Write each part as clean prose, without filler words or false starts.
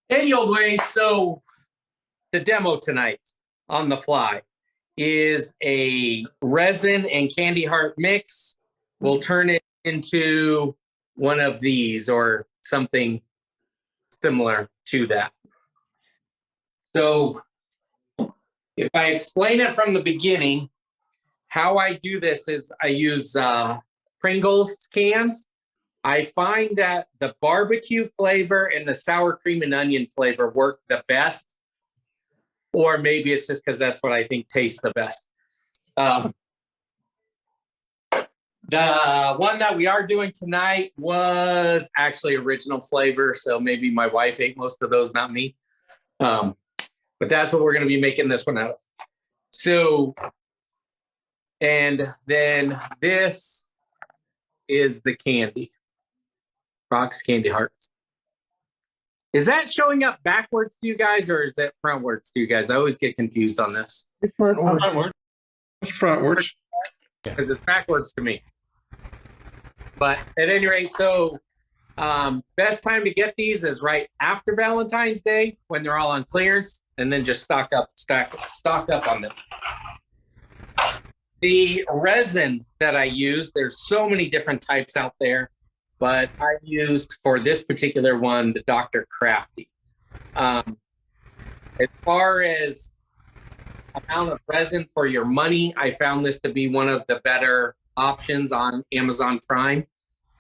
Any old way. So the demo tonight on the fly is a resin and candy heart mix. We'll turn it into one of these or something similar to that. So if I explain it from the beginning, how I do this is I use Pringles cans. I find that the barbecue flavor and the sour cream and onion flavor work the best. Or maybe it's just because that's what I think tastes the best. The one that we are doing tonight was actually original flavor. So maybe my wife ate most of those, not me. But that's what we're going to be making this one out of. So, and then this is the candy. Rock's Candy Hearts. Is that showing up backwards to you guys or is that frontwards to you guys? I always get confused on this. It's frontwards. Frontwards. Because it's backwards to me. But at any rate, so best time to get these is right after Valentine's Day when they're all on clearance, and then just stock up on them. The resin that I use, there's so many different types out there, but I used for this particular one the Dr. Crafty. As far as amount of resin for your money, I found this to be one of the better options on Amazon Prime.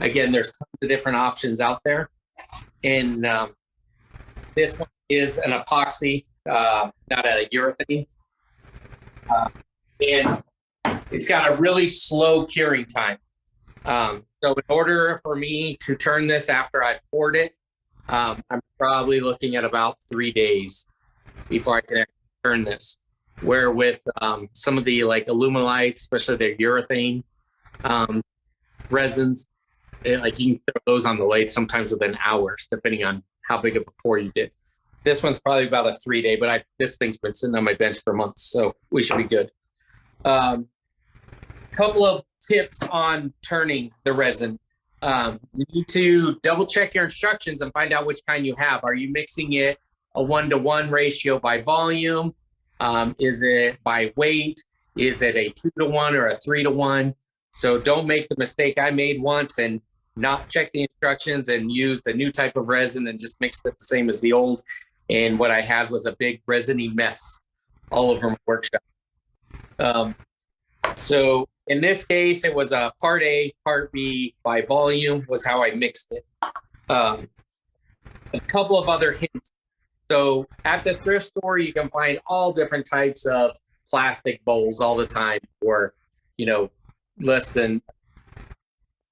Again, there's tons of different options out there. And this one is an epoxy, not a urethane. And it's got a really slow curing time. So in order for me to turn this after I've poured it, I'm probably looking at about 3 days before I can turn this. Where with some of the like aluminites, especially their urethane resins, like you can throw those on the lathe sometimes within hours, depending on how big of a pour you did. This one's probably about a 3 day, but this thing's been sitting on my bench for months, so we should be good. Couple of tips on turning the resin. You need to double check your instructions and find out which kind you have. Are you mixing it a 1-to-1 ratio by volume? Is it by weight? Is it a 2-to-1 or a 3-to-1? So don't make the mistake I made once and not check the instructions and use the new type of resin and just mix it the same as the old. And what I had was a big resiny mess all over my workshop. So in this case, it was a part A, part B by volume was how I mixed it. A couple of other hints. So at the thrift store, you can find all different types of plastic bowls all the time for, less than.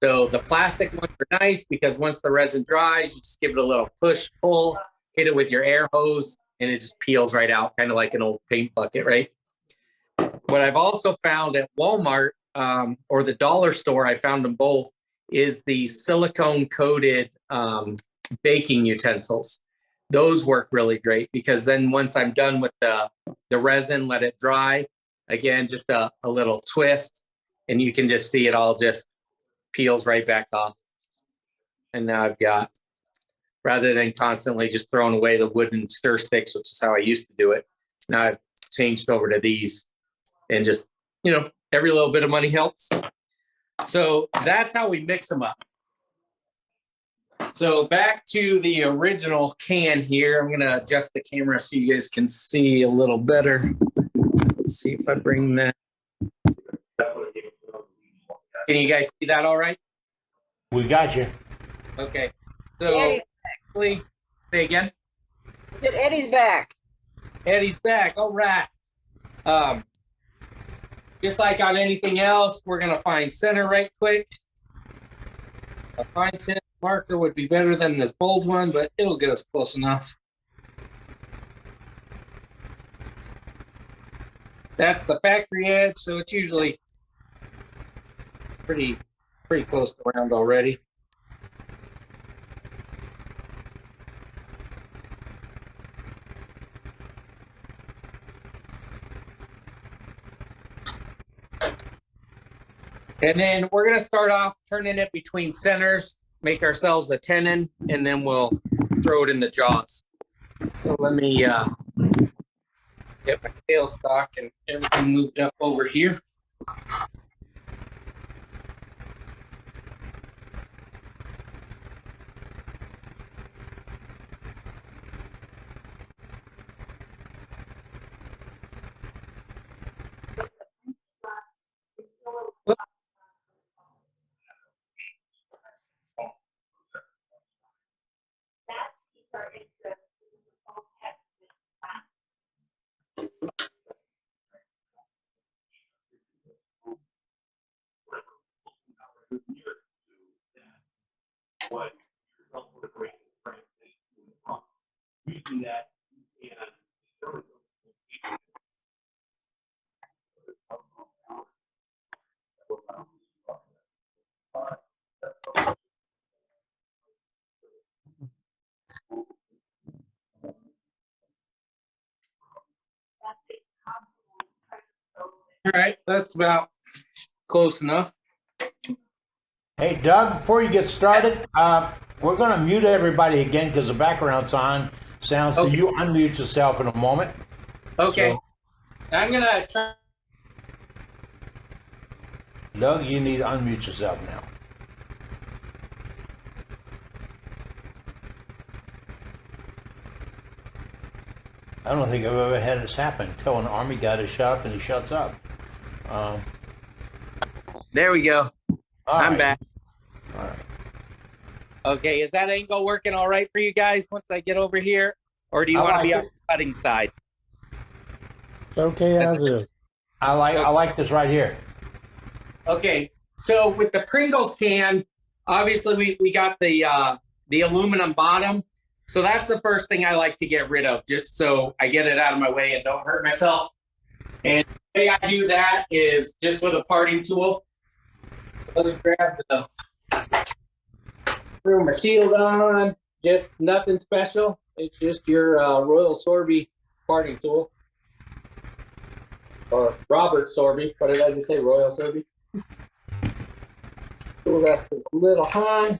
So the plastic ones are nice because once the resin dries, you just give it a little push, pull, hit it with your air hose, and it just peels right out, kind of like an old paint bucket, right? What I've also found at Walmart or the dollar store, I found them both, is the silicone coated baking utensils. Those work really great because then once I'm done with the resin, let it dry. Again, just a little twist, and you can just see it all just peels right back off. And now I've got, rather than constantly just throwing away the wooden stir sticks, which is how I used to do it, now I've changed over to these and just, every little bit of money helps. So that's how we mix them up. So back to the original can here. I'm going to adjust the camera so you guys can see a little better. Let's see if I bring that. Can you guys see that all right? We got you. Okay. So actually, say again. I said Eddie's back. Eddie's back. All right. Just like on anything else, we're going to find center right quick. A fine tip marker would be better than this bold one, but it'll get us close enough. That's the factory edge, so it's usually pretty close to round already. And then we're going to start off turning it between centers, make ourselves a tenon, and then we'll throw it in the jaws. So let me get my tailstock and everything moved up over here. All right, that's about close enough. Hey, Doug, before you get started, we're going to mute everybody again because the background sound. So Okay. you unmute yourself in a moment. Okay. So, I'm gonna try. Doug, you need to unmute yourself now. I don't think I've ever had this happen. Tell an Army guy to shut up and he shuts up. There we go. I'm right. back. All right. Okay, is that angle working all right for you guys once I get over here? Or do you want to be on the cutting side? It's okay as is. I like this right here. Okay, so with the Pringles can, obviously we got the aluminum bottom. So that's the first thing I like to get rid of, just so I get it out of my way and don't hurt myself. And the way I do that is just with a parting tool. Let me grab throw my shield on, just nothing special. It's just your Royal Sorby parting tool. Or Robert Sorby. What did I just say? Royal Sorby? Tool rest is a little high.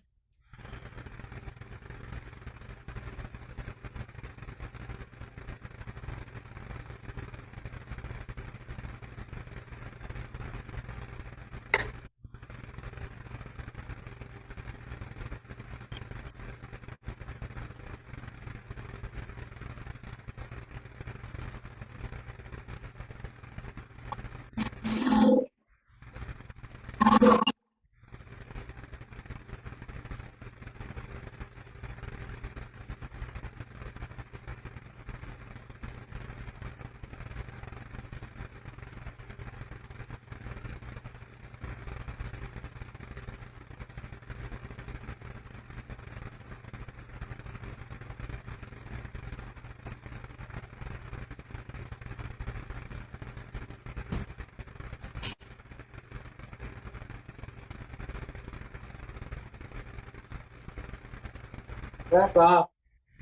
That's off.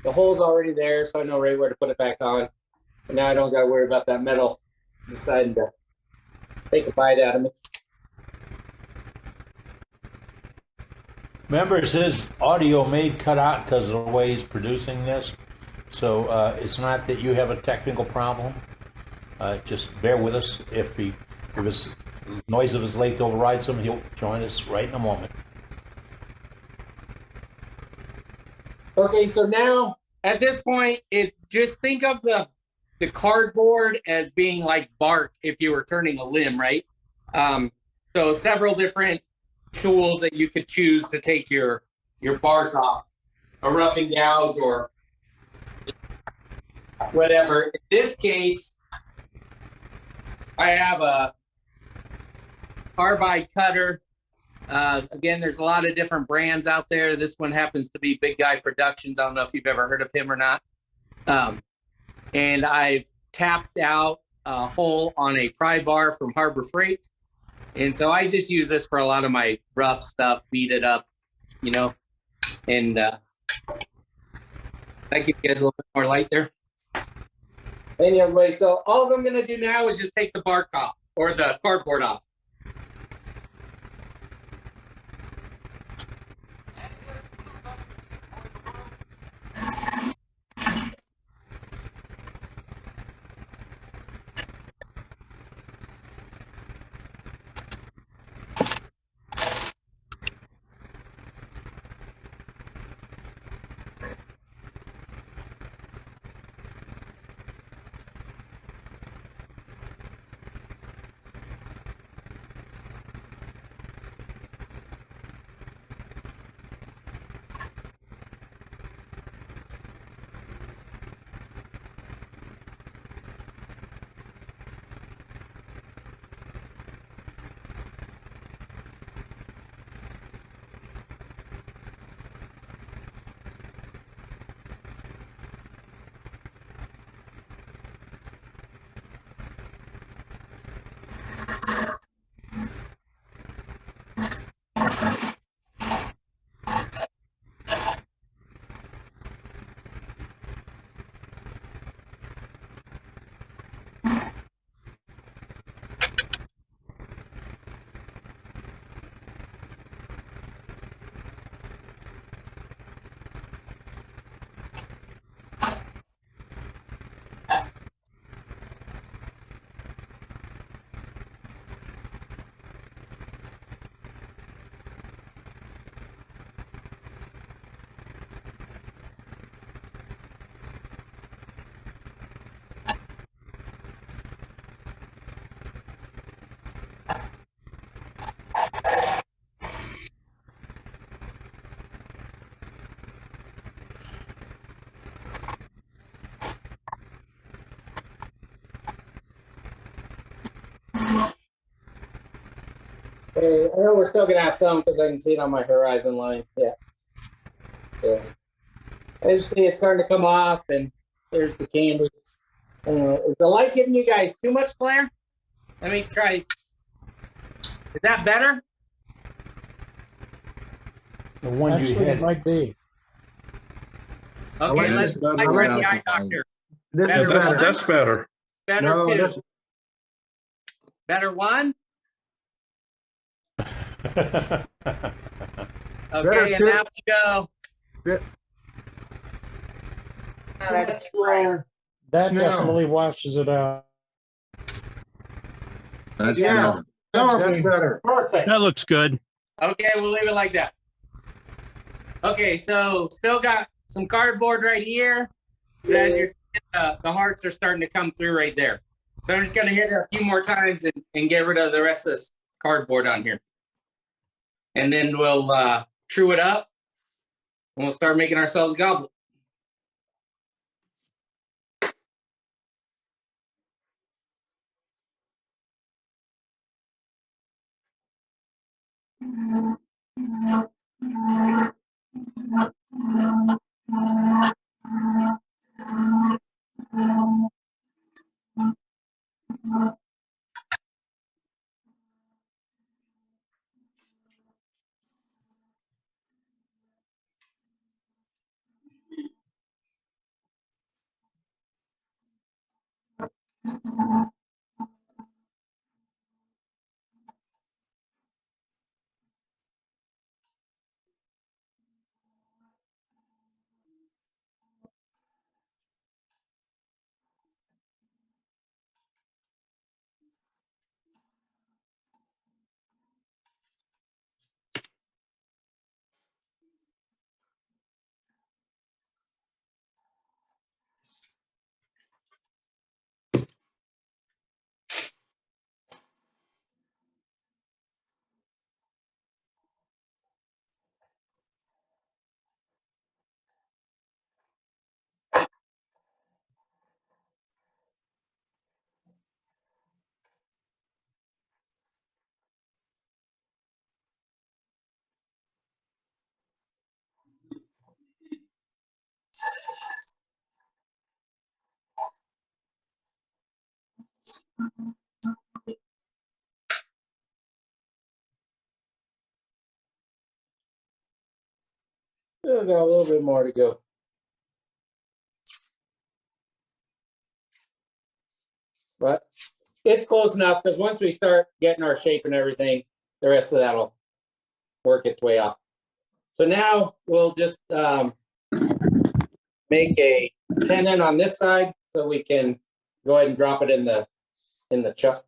The hole's already there, so I know right where to put it back on. And now I don't got to worry about that metal deciding to take a bite out of me. Remember, it says audio may cut out because of the way he's producing this. So it's not that you have a technical problem. Just bear with us. If his noise of his lathe overrides him, he'll join us right in a moment. Okay, so now at this point, just think of the cardboard as being like bark if you were turning a limb, right? So several different tools that you could choose to take your bark off, a roughing gouge or whatever. In this case, I have a carbide cutter. Again, there's a lot of different brands out there. This one happens to be Big Guy Productions. I don't know if you've ever heard of him or not. And I've tapped out a hole on a pry bar from Harbor Freight. And so I just use this for a lot of my rough stuff, beat it up, and that gives you guys a little bit more light there. Anyway, so all I'm going to do now is just take the bark off or the cardboard off. Hey, I know we're still gonna have some because I can see it on my horizon line. Yeah. Yeah. I just see it starting to come off, and there's the candy. Is the light giving you guys too much glare? Let me try. Is that better? The one you Actually, it had, might be. Okay, like let's this better check with without the the eye volume. doctor. This Better is That's better. that's better. Better No, two. this Better one. better Okay, and two. now we go. That- Oh, that's too bright. That No. definitely washes it out. That's Yes. better. That's better. Perfect. That looks good. Okay, we'll leave it like that. Okay, so still got some cardboard right here. But as you're seeing, the hearts are starting to come through right there. So I'm just gonna hit it a few more times and get rid of the rest of this cardboard on here. And then we'll true it up and we'll start making ourselves a goblet. Still got a little bit more to go. But it's close enough because once we start getting our shape and everything, the rest of that'll work its way off. So now we'll just make a tenon on this side so we can go ahead and drop it in the chuck.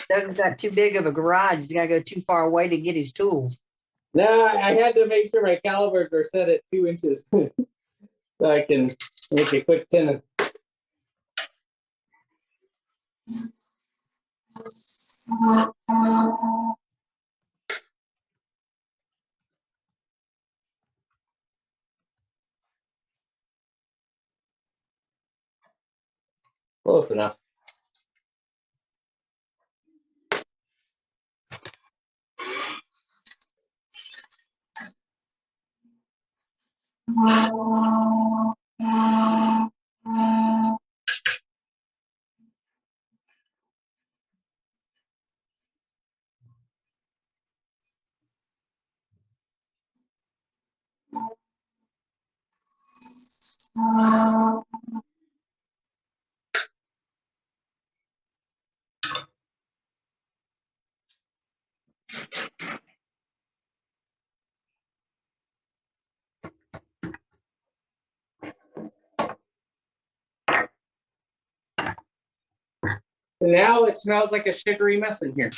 Doug's got too big of a garage. He's got to go too far away to get his tools. No, I had to make sure my calibers are set at 2 inches so I can make a quick tenon. Close enough. Now it smells like a sugary mess in here.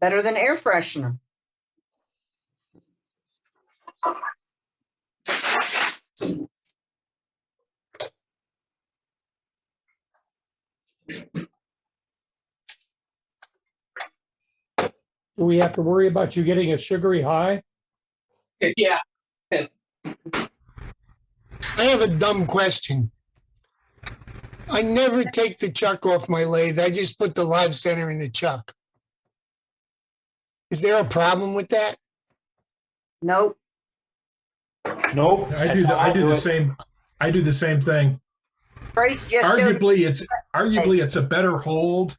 Better than air freshener. Do we have to worry about you getting a sugary high? Yeah. I have a dumb question. I never take the chuck off my lathe. I just put the live center in the chuck. Is there a problem with that? Nope. Nope. I that's do. how I do the it. same. I do the same thing. Trace just showed Arguably, it's a better hold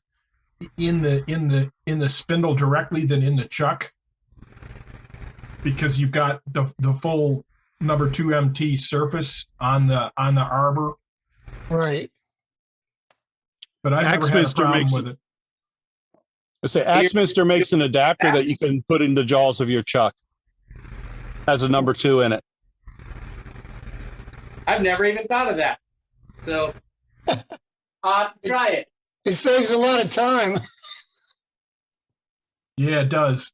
in the spindle directly than in the chuck, because you've got the full number 2 MT surface on the arbor. Right. But I've never had a Axminster problem makes with it. I say Axminster makes an adapter that you can put in the jaws of your chuck. Has a number 2 in it. I've never even thought of that. So I'll have to try it. It saves a lot of time. Yeah, it does.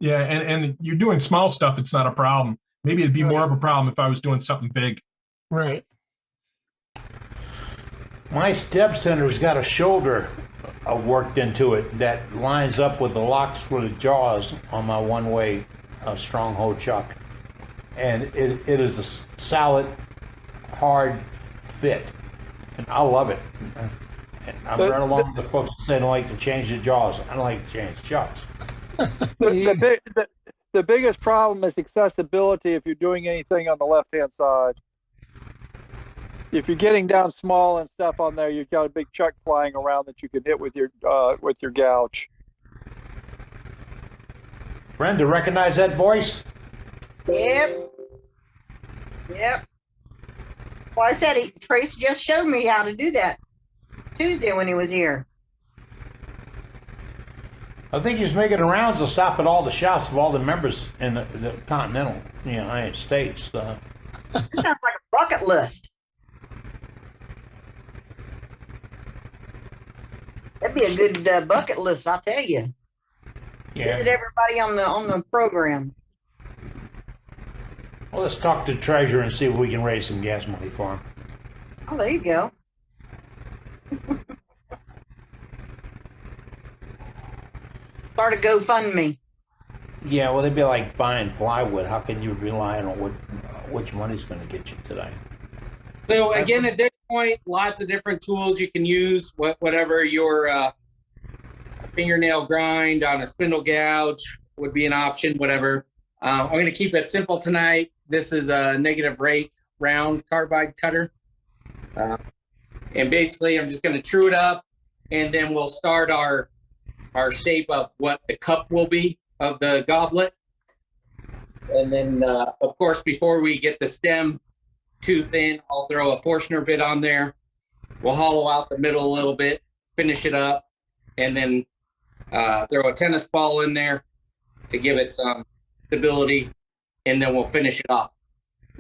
Yeah, and you're doing small stuff, it's not a problem. Maybe it'd be more of a problem if I was doing something big. Right. My step center's got a shoulder worked into it that lines up with the locks for the jaws on my one-way stronghold chuck, and it is a solid, hard fit, and I love it. And I'm right along with the folks who say they don't like to change the jaws. I don't like to change jaws. The biggest problem is accessibility if you're doing anything on the left-hand side. If you're getting down small and stuff on there, you've got a big chuck flying around that you can hit with your gouge. Brenda, recognize that voice? Yep. Well, I said Trace just showed me how to do that Tuesday when he was here. I think he's making the rounds to stop at all the shops of all the members in the continental United States. This sounds like a bucket list. That'd be a good bucket list, I'll tell you. Visit everybody on the program. Well, let's talk to the treasurer and see if we can raise some gas money for him. Oh, there you go. Start a GoFundMe. Yeah, well, they'd be like buying plywood. How can you rely on which money's going to get you today? So again, at this point, lots of different tools you can use. Whatever your fingernail grind on a spindle gouge would be an option. Whatever. I'm going to keep it simple tonight. This is a negative rate round carbide cutter, and basically, I'm just going to true it up, and then we'll start our shape of what the cup will be of the goblet. And then, of course, before we get the stem tooth in, I'll throw a Forstner bit on there. We'll hollow out the middle a little bit, finish it up, and then throw a tennis ball in there to give it some stability, and then we'll finish it off.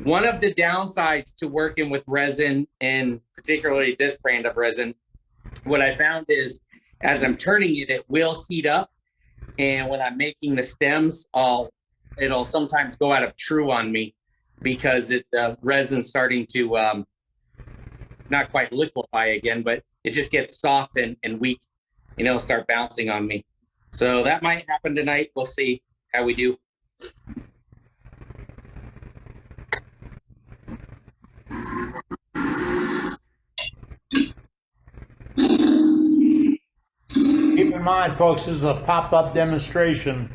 One of the downsides to working with resin, and particularly this brand of resin, what I found is as I'm turning it, it will heat up. And when I'm making the stems, it'll sometimes go out of true on me because the resin's starting to not quite liquefy again, but it just gets soft and weak, and it'll start bouncing on me. So that might happen tonight. We'll see how we do. Keep in mind, folks, this is a pop-up demonstration.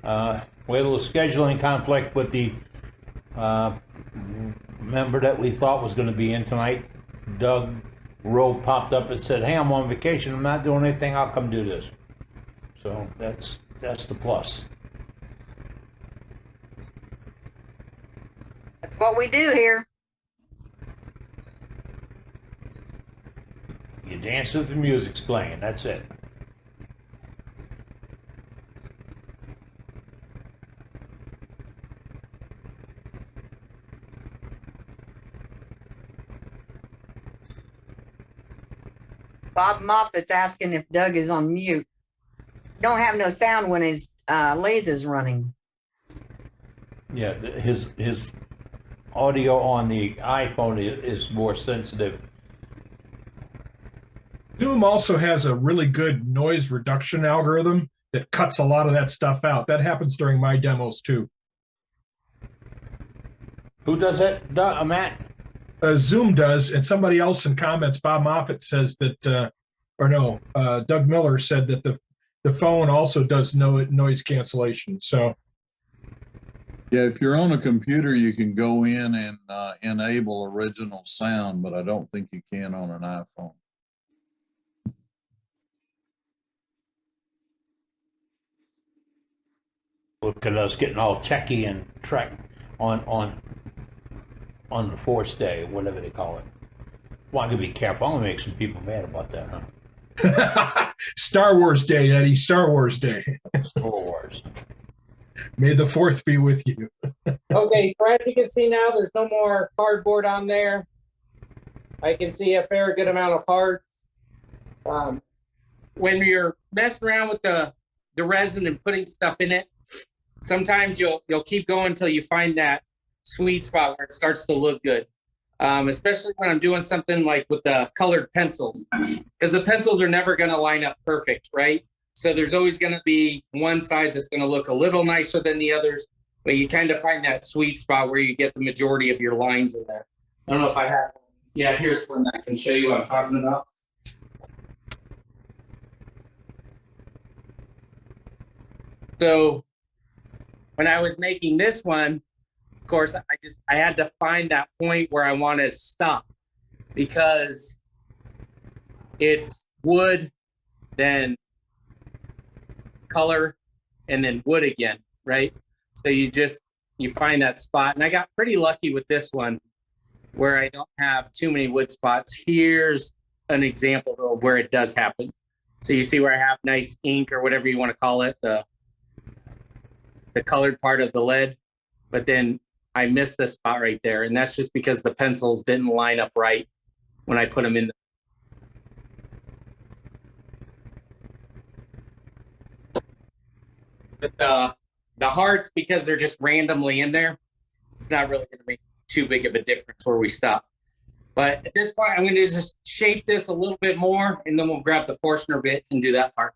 We had a little scheduling conflict with the member that we thought was going to be in tonight. Doug Rowe popped up and said, "Hey, I'm on vacation. I'm not doing anything. I'll come do this." So that's the plus. That's what we do here. You dance if the music's playing. That's it. Bob Moffat's asking if Doug is on mute. Don't have no sound when his lathe is running. Yeah, his audio on the iPhone is more sensitive. Zoom also has a really good noise reduction algorithm that cuts a lot of that stuff out. That happens during my demos too. Who does that, Matt? Zoom does, and somebody else in comments, Bob Moffat says that, Doug Miller said that the phone also does noise cancellation. So Yeah, if you're on a computer, you can go in and enable original sound, but I don't think you can on an iPhone. Look at us getting all techie and track on the Force Day, whatever they call it. Well, I'm gonna be careful. I'm gonna make some people mad about that, huh? Star Wars Day, Eddie, Star Wars Day. Star Wars. May the fourth be with you. Okay, so as you can see now, there's no more cardboard on there. I can see a fair good amount of parts. When you're messing around with the resin and putting stuff in it, sometimes you'll keep going until you find that sweet spot where it starts to look good. Especially when I'm doing something like with the colored pencils, because the pencils are never going to line up perfect, right? So there's always going to be one side that's going to look a little nicer than the others, but you kind of find that sweet spot where you get the majority of your lines in there. I don't know if I have. Yeah, here's one that I can show you what I'm talking about. So when I was making this one, of course, I had to find that point where I want to stop, because it's wood, then color, and then wood again, right? So you find that spot. And I got pretty lucky with this one where I don't have too many wood spots. Here's an example though, of where it does happen. So you see where I have nice ink or whatever you want to call it, the colored part of the lead, but then I missed this spot right there. And that's just because the pencils didn't line up right when I put them in. But the hearts, because they're just randomly in there, it's not really going to make too big of a difference where we stop. But at this point, I'm going to just shape this a little bit more, and then we'll grab the Forstner bit and do that part.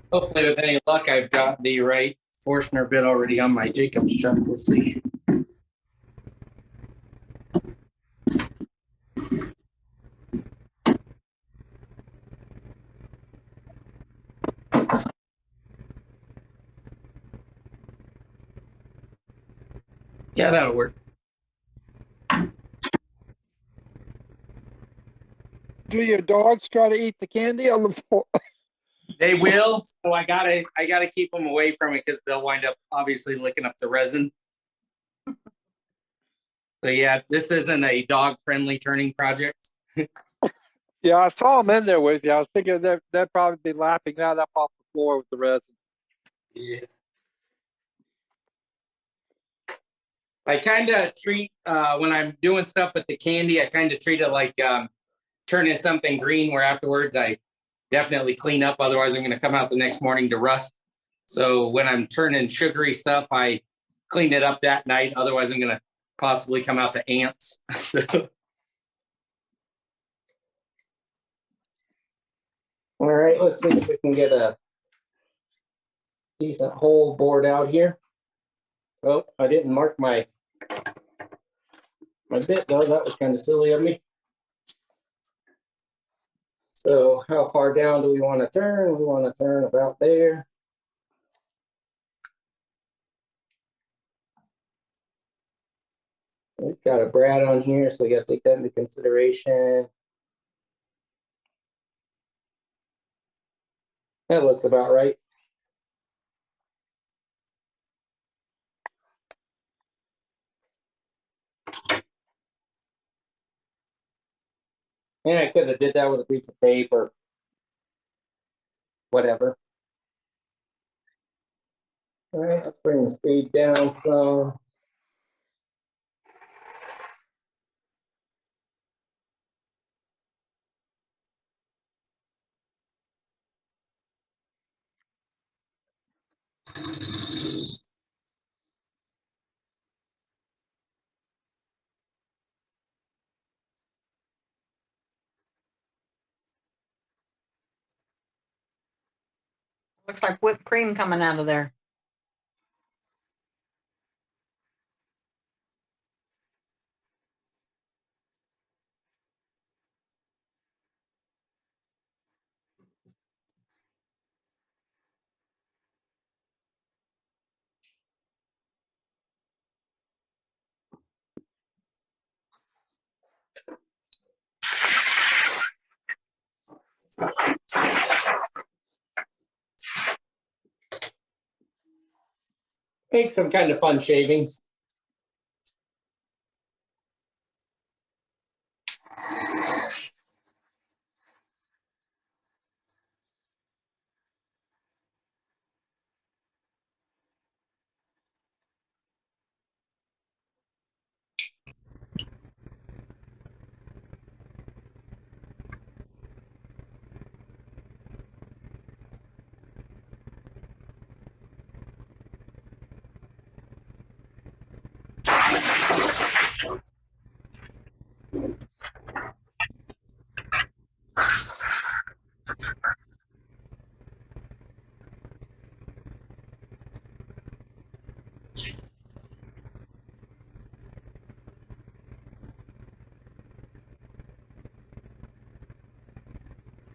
Hopefully, with any luck, I've got the right Forstner bit already on my Jacobs chuck. We'll see. Yeah, that'll work. Do your dogs try to eat the candy on the floor? They will. So I gotta keep them away from it because they'll wind up obviously licking up the resin. So yeah, this isn't a dog-friendly turning project. Yeah, I saw them in there with you. I was thinking they'd probably be lapping that up off the floor with the resin. Yeah. I kind of treat, when I'm doing stuff with the candy, I kind of treat it like turning something green, where afterwards I definitely clean up. Otherwise, I'm going to come out the next morning to rust. So when I'm turning sugary stuff, I clean it up that night. Otherwise, I'm going to possibly come out to ants. All right, let's see if we can get a decent hole bored out here. Oh, I didn't mark my bit though. That was kind of silly of me. So how far down do we want to turn? We want to turn about there. We've got a brad on here, so we got to take that into consideration. That looks about right. And I could have did that with a piece of tape or whatever. All right, let's bring the speed down some. Looks like whipped cream coming out of there. Make some kind of fun shavings.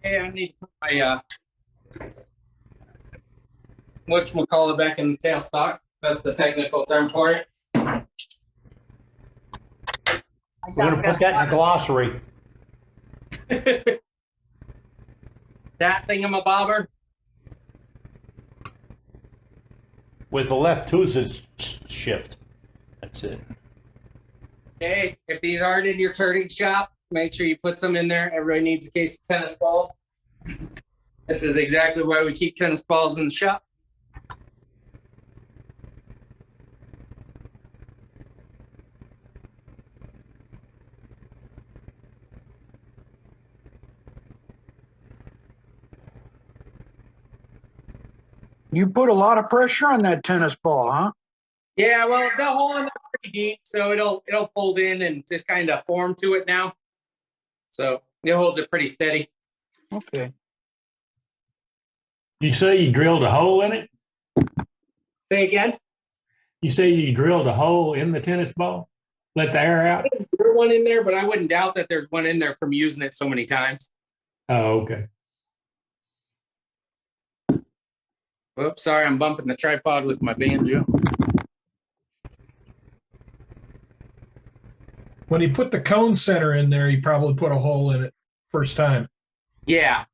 Hey, I need to put my whatchamacallit back in the tailstock. That's the technical term for it. We're gonna put that in the glossary. That thingamabobber. With the left tooth shift. That's it. Okay, if these aren't in your turning shop, make sure you put some in there. Everybody needs a case of tennis balls. This is exactly why we keep tennis balls in the shop. You put a lot of pressure on that tennis ball, huh? Yeah, well, the hole in there pretty deep, so it'll fold in and just kind of form to it now. So it holds it pretty steady. Okay. You say you drilled a hole in it? Say again? You say you drilled a hole in the tennis ball? Let the air out? There's one in there, but I wouldn't doubt that there's one in there from using it so many times. Oh, okay. Oops, sorry, I'm bumping the tripod with my banjo. When he put the cone center in there, he probably put a hole in it first time. Yeah.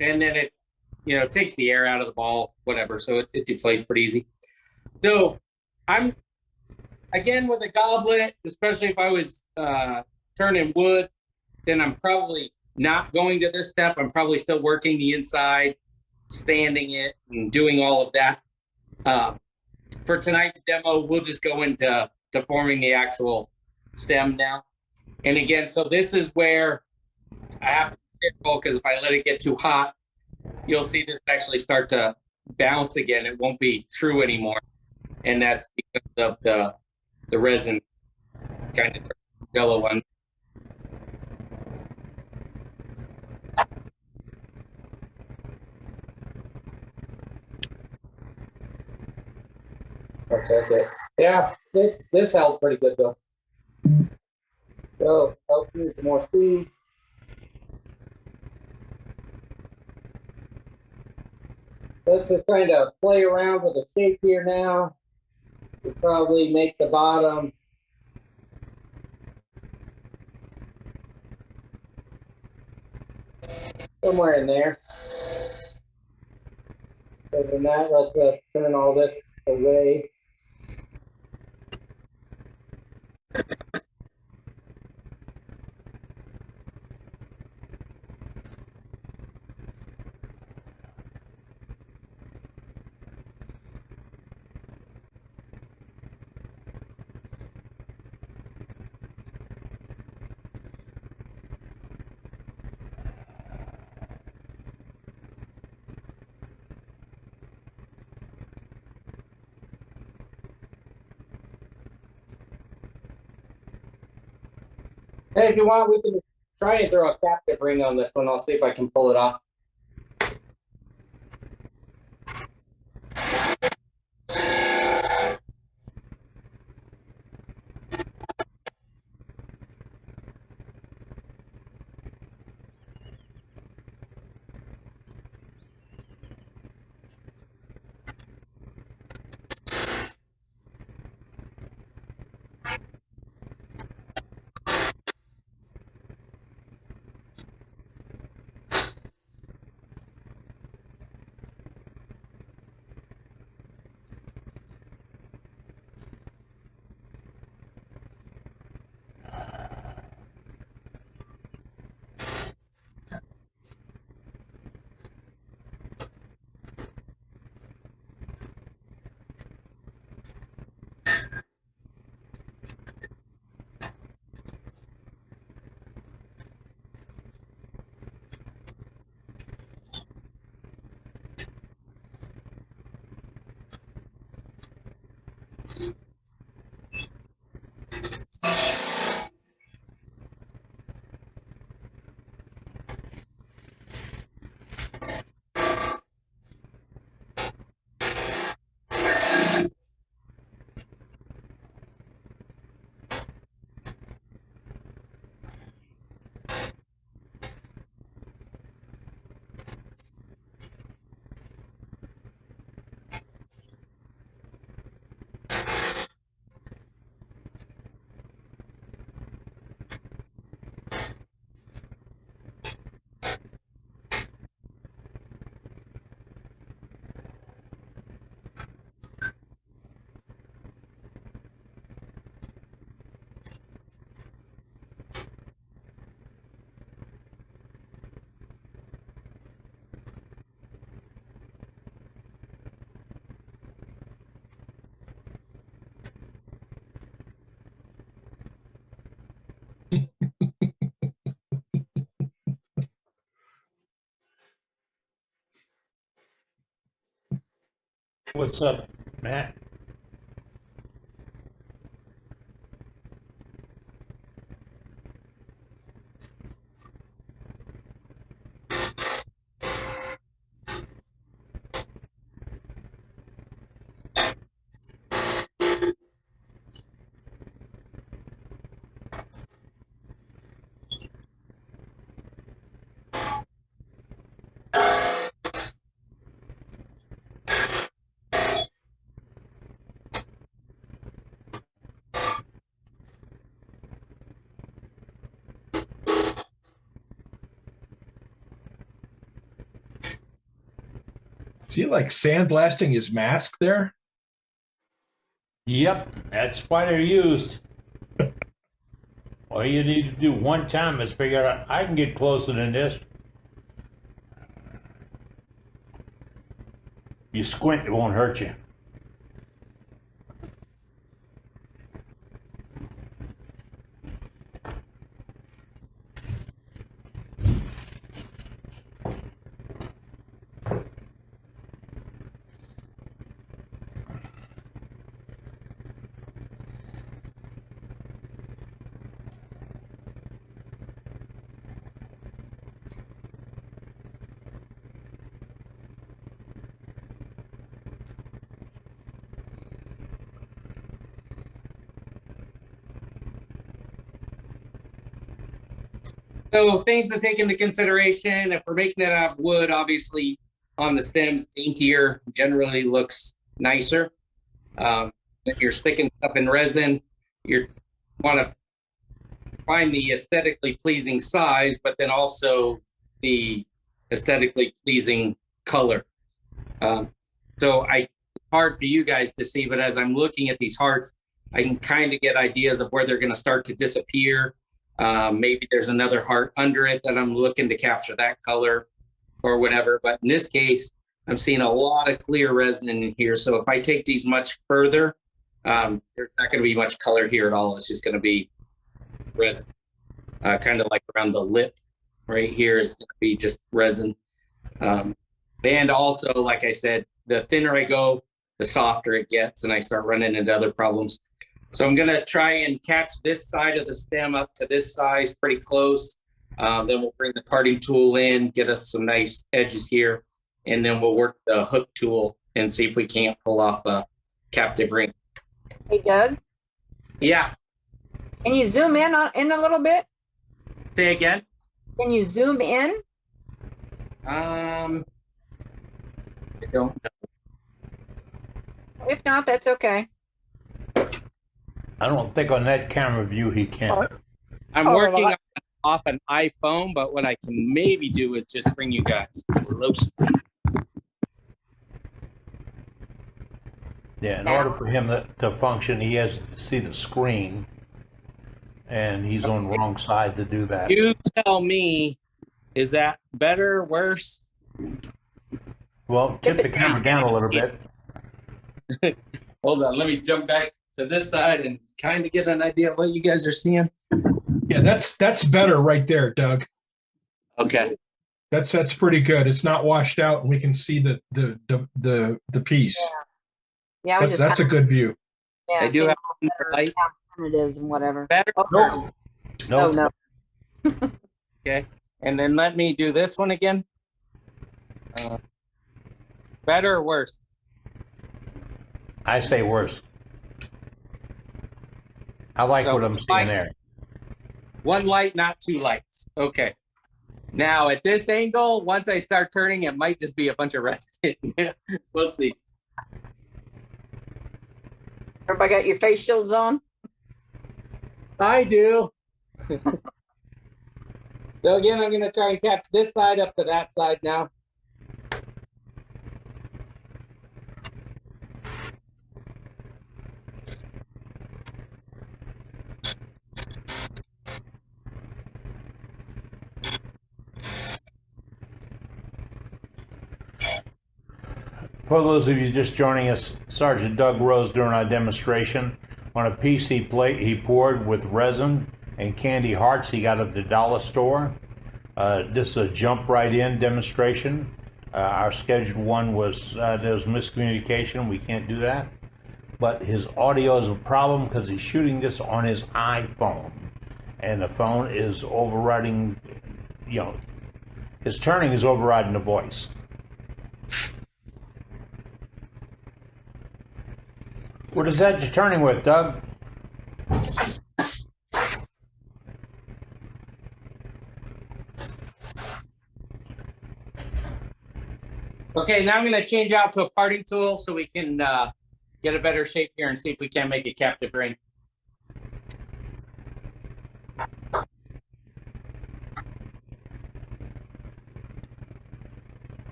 And then it, takes the air out of the ball, whatever. So it deflates pretty easy. So I'm, again, with a goblet, especially if I was turning wood, then I'm probably not going to this step. I'm probably still working the inside, sanding it, and doing all of that. For tonight's demo, we'll just go into forming the actual stem now. And again, so this is where I have to be careful, because if I let it get too hot, you'll see this actually start to bounce again. It won't be true anymore. And that's because of the resin kind of yellow one. That's it. Yeah, this held pretty good though. So, need some more speed. Let's just kind of play around with the shape here now. We'll probably make the bottom somewhere in there. Other than that, let's turn all this away. Hey, if you want, we can try and throw a captive ring on this one. I'll see if I can pull it off. What's up, Matt? Is he like sandblasting his mask there? Yep, that's why they're used. All you need to do one time is figure out, I can get closer than this. You squint, it won't hurt you. So things to take into consideration, if we're making it out of wood, obviously on the stems, daintier generally looks nicer. If you're sticking stuff in resin, you want to find the aesthetically pleasing size, but then also the aesthetically pleasing color. So it's hard for you guys to see, but as I'm looking at these hearts, I can kind of get ideas of where they're going to start to disappear. Maybe there's another heart under it that I'm looking to capture that color or whatever. But in this case, I'm seeing a lot of clear resin in here. So if I take these much further, there's not going to be much color here at all. It's just going to be resin, kind of like around the lip right here is going to be just resin. And also, like I said, the thinner I go, the softer it gets, and I start running into other problems. So I'm going to try and catch this side of the stem up to this size pretty close. Then we'll bring the parting tool in, get us some nice edges here, and then we'll work the hook tool and see if we can't pull off a captive ring. Hey, Doug, Yeah, can you zoom in a little bit? say again. Can you zoom in? I don't know. If not, that's okay. I don't think on that camera view he can. I'm working off an iPhone, but what I can maybe do is just bring you guys close. Yeah, in order for him to function, he has to see the screen, and he's on the wrong side to do that. You tell me, is that better, worse? Well, tip the camera down a little bit. Hold on, let me jump back to this side and kind of get an idea of what you guys are seeing. Yeah, that's better right there, Doug. Okay. That's pretty good. It's not washed out, and we can see the piece. Yeah, I was That's a good view. Yeah, I do have light. it is and whatever. Better or Nope. worse? Oh, No, no. Okay. And then let me do this one again. Better or worse? I say worse. I like So what I'm seeing there. One light, not two lights. Okay. Now at this angle, once I start turning, it might just be a bunch of resin. We'll see. Everybody got your face shields on? I do. So again, I'm going to try and catch this side up to that side now. For those of you just joining us, Sergeant Doug Rowe doing our demonstration on a PC plate he poured with resin and candy hearts he got at the dollar store. This is a jump right in demonstration. Our scheduled one was, there was miscommunication, we can't do that. But his audio is a problem because he's shooting this on his iPhone. And the phone is overriding, his turning is overriding the voice. What is that you're turning with, Doug? Okay, now I'm going to change out to a parting tool so we can get a better shape here and see if we can make a captive ring.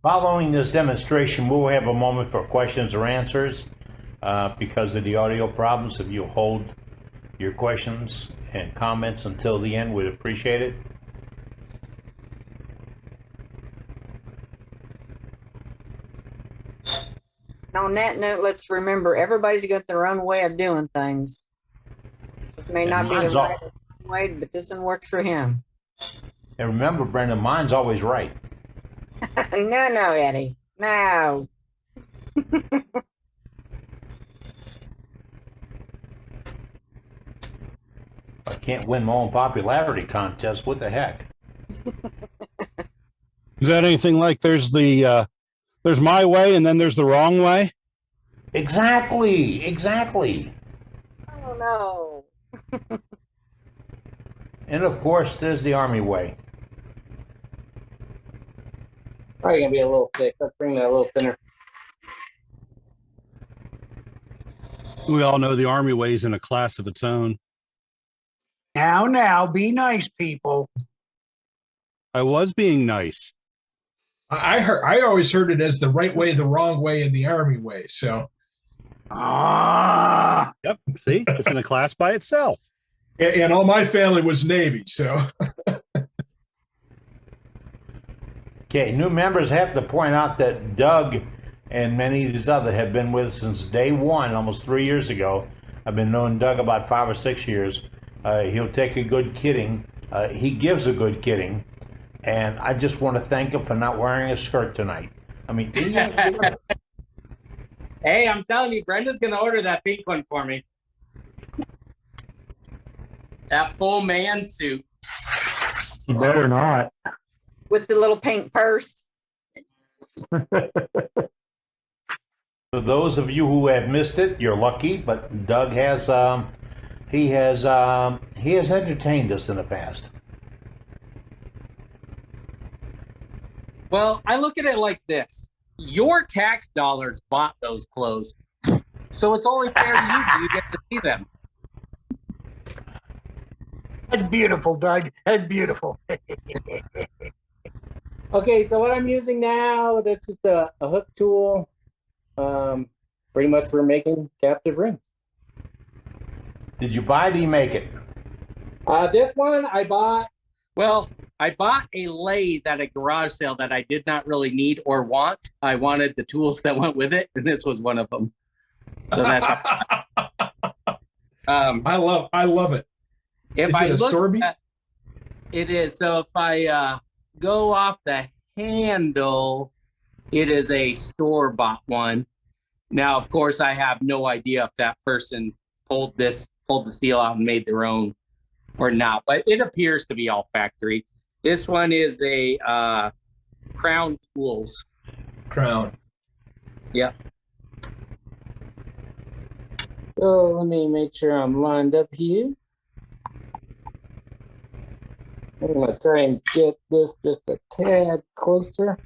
Following this demonstration, we'll have a moment for questions or answers. Because of the audio problems, if you hold your questions and comments until the end, we'd appreciate it. On that note, let's remember everybody's got their own way of doing things. This may not be the mine's right way, but this one works for him. And remember, Brenda, mine's always right. No, Eddie. No. I can't win my own popularity contest. What the heck? Is that anything like there's my way and then there's the wrong way? Exactly. Oh, no. And of course, there's the Army way. Probably gonna be a little thick. Let's bring that a little thinner. We all know the Army way is in a class of its own. Now, be nice, people. I was being nice. I always heard it as the right way, the wrong way, and the Army way. So. Ah. Yep. See, it's in a class by itself. And all my family was Navy, so. Okay, new members have to point out that Doug and many of these others have been with us since day one, almost 3 years ago. I've been knowing Doug about 5 or 6 years. He'll take a good kidding. He gives a good kidding. And I just want to thank him for not wearing a skirt tonight. I mean, Hey, I'm telling you, Brenda's gonna order that pink one for me. That full man suit. You better not. With the little pink purse. for those of you who have missed it, you're lucky. But Doug has he has entertained us in the past. Well, I look at it like this. Your tax dollars bought those clothes. So it's only fair to you that you get to see them. That's beautiful, Doug. That's beautiful. Okay, so what I'm using now, that's just a hook tool. Pretty much for making captive rings. Did you buy it or you make it? This one I bought, I bought a lathe at a garage sale that I did not really need or want. I wanted the tools that went with it, and this was one of them. So that's I love it. If Is I it a look Sorby? at it is. So if I go off the handle, it is a store-bought one. Now, of course, I have no idea if that person pulled the steel out and made their own or not, but it appears to be all factory. This one is a Crown Tools. Crown. Yep. So let me make sure I'm lined up here. I'm going to try and get this just a tad closer.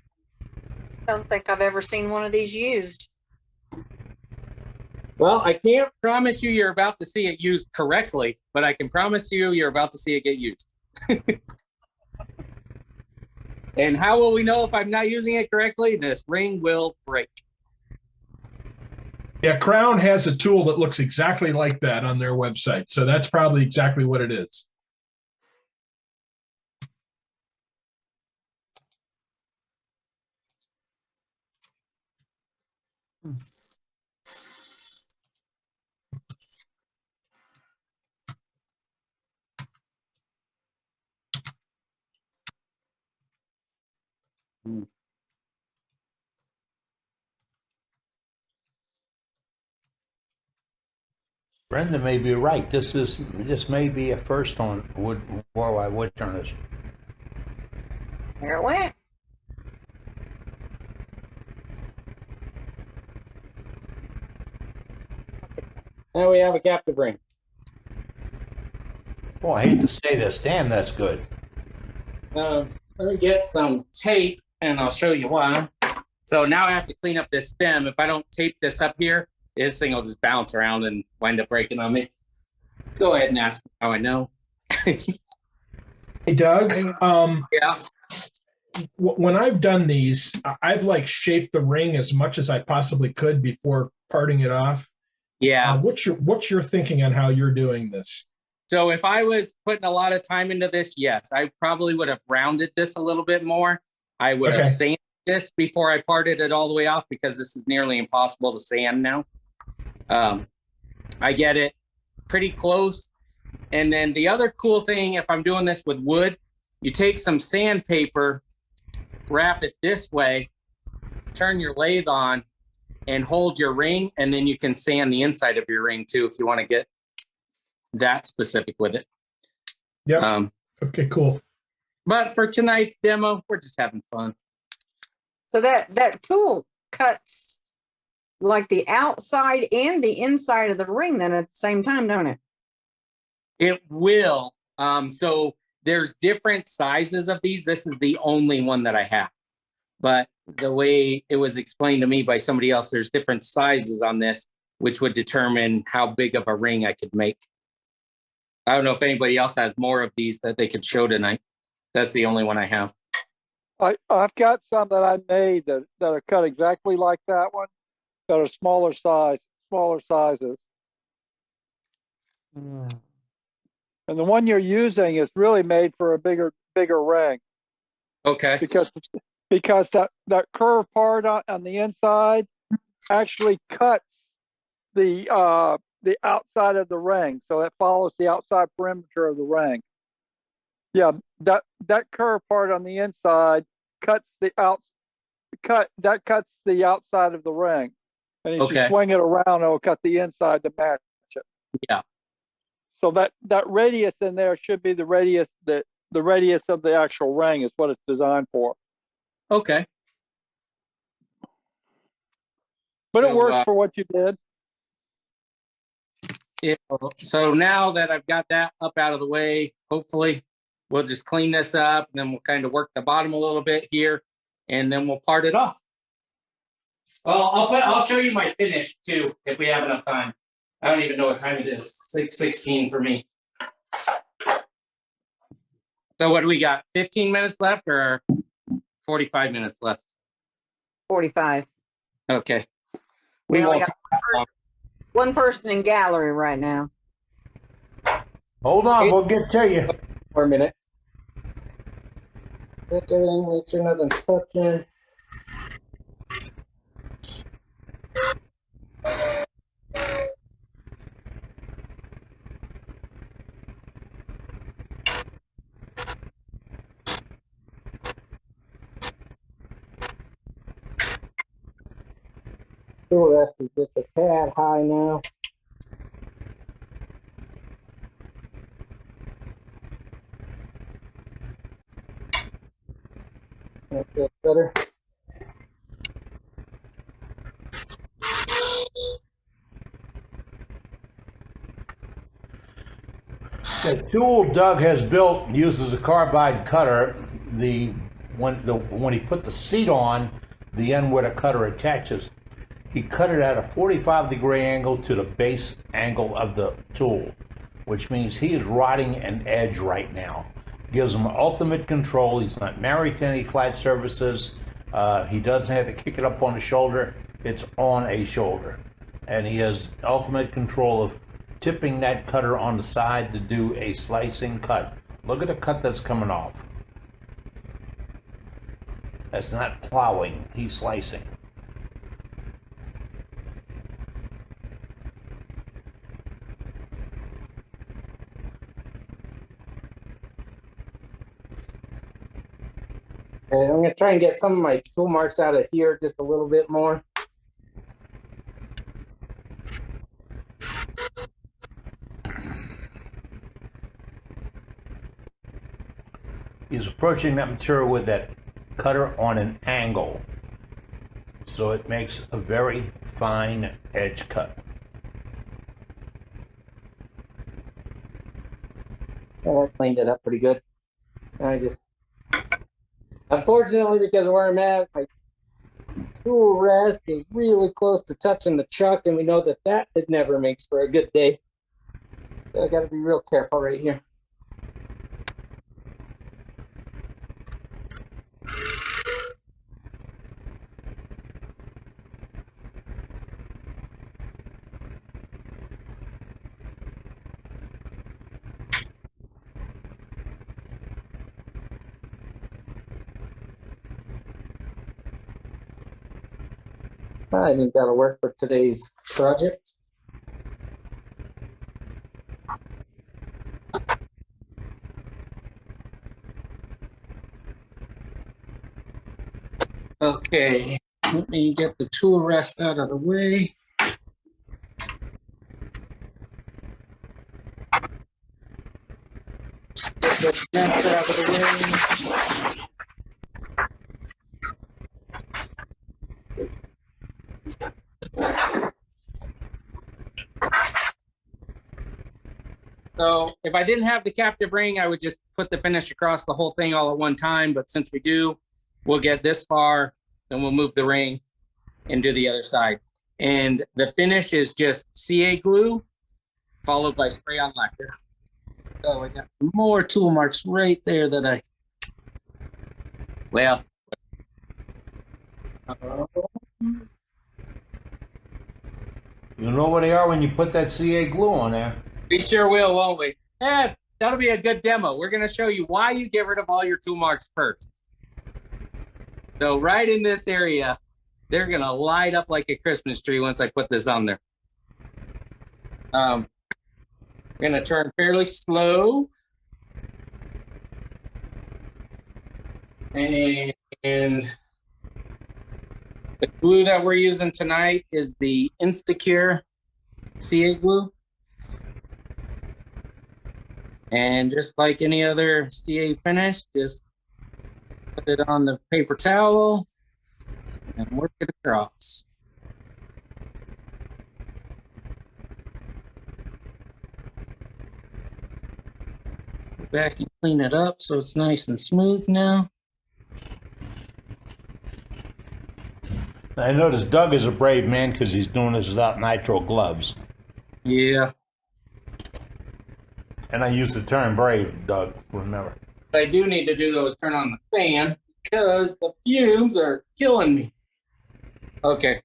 I don't think I've ever seen one of these used. Well, I can't promise you you're about to see it used correctly, but I can promise you you're about to see it get used. And how will we know if I'm not using it correctly? This ring will break. Yeah, Crown has a tool that looks exactly like that on their website. So that's probably exactly what it is. Brenda may be right. This may be a first on worldwide wood turners. There it went. Now we have a captive ring. Oh, I hate to say this. Damn, that's good. Let me get some tape and I'll show you why. So now I have to clean up this stem. If I don't tape this up here, this thing will just bounce around and wind up breaking on me. Go ahead and ask me how I know. Hey, Doug. Yeah. When I've done these, I've like shaped the ring as much as I possibly could before parting it off. Yeah. What's your thinking on how you're doing this? So if I was putting a lot of time into this, yes, I probably would have rounded this a little bit more. I would have sanded this before I parted it all the way off because this is nearly impossible to sand now. I get it pretty close. And then the other cool thing, if I'm doing this with wood, you take some sandpaper, wrap it this way, turn your lathe on, and hold your ring, and then you can sand the inside of your ring too if you want to get that specific with it. Yep. Okay, cool. But for tonight's demo, we're just having fun. So that tool cuts like the outside and the inside of the ring then at the same time, don't it? It will. So there's different sizes of these. This is the only one that I have. But the way it was explained to me by somebody else, there's different sizes on this, which would determine how big of a ring I could make. I don't know if anybody else has more of these that they could show tonight. That's the only one I have. I've got some that I made that are cut exactly like that one, that are smaller sizes. And the one you're using is really made for a bigger ring. Okay. Because that curved part on the inside actually cuts the outside of the ring, so it follows the outside perimeter of the ring. Yeah, that curved part on the inside cuts the outside of the ring, and if you swing it around, it'll cut the inside to match it. Yeah. So that radius in there should be the radius the radius of the actual ring is what it's designed for. Okay. But it works for what you did. Yeah, so now that I've got that up out of the way, hopefully we'll just clean this up, and then we'll kind of work the bottom a little bit here, and then we'll part it off. Well, I'll show you my finish too if we have enough time. I don't even know what time it is. 6:16 for me. So what do we got? 15 minutes left or 45 minutes left? 45. Okay. We We only won't. got one person in gallery right now. Hold on, we'll get to you. 4 minutes. Make sure nothing's touching. Tool rest is just a tad high now. That feels better. The tool Doug has built uses a carbide cutter. When he put the seat on, the end where the cutter attaches, he cut it at a 45-degree angle to the base angle of the tool, which means he is riding an edge right now. Gives him ultimate control. He's not married to any flat surfaces. He doesn't have to kick it up on the shoulder. It's on a shoulder. And he has ultimate control of tipping that cutter on the side to do a slicing cut. Look at the cut that's coming off. That's not plowing, he's slicing. And I'm going to try and get some of my tool marks out of here just a little bit more. He's approaching that material with that cutter on an angle, so it makes a very fine edge cut. Well, I cleaned it up pretty good. Unfortunately, because of where I'm at, my tool rest is really close to touching the chuck, and we know that it never makes for a good day. So I got to be real careful right here. I think that'll work for today's project. Okay, let me get the tool rest out of the way. Get this nest out of the way. So if I didn't have the captive ring, I would just put the finish across the whole thing all at one time. But since we do, we'll get this far, then we'll move the ring and do the other side. And the finish is just CA glue followed by spray on lacquer. Oh, I got more tool marks right there that well. You know where they are when you put that CA glue on there. We sure will, won't we? Yeah, that'll be a good demo. We're going to show you why you get rid of all your tool marks first. So right in this area, they're going to light up like a Christmas tree once I put this on there. I'm going to turn fairly slow. And the glue that we're using tonight is the Instacure CA glue. And just like any other CA finish, just put it on the paper towel and work it across. Go back and clean it up so it's nice and smooth now. I noticed Doug is a brave man because he's doing this without nitro gloves. Yeah. And I use the term brave, Doug, remember. I do need to do those turn on the fan because the fumes are killing me. Okay.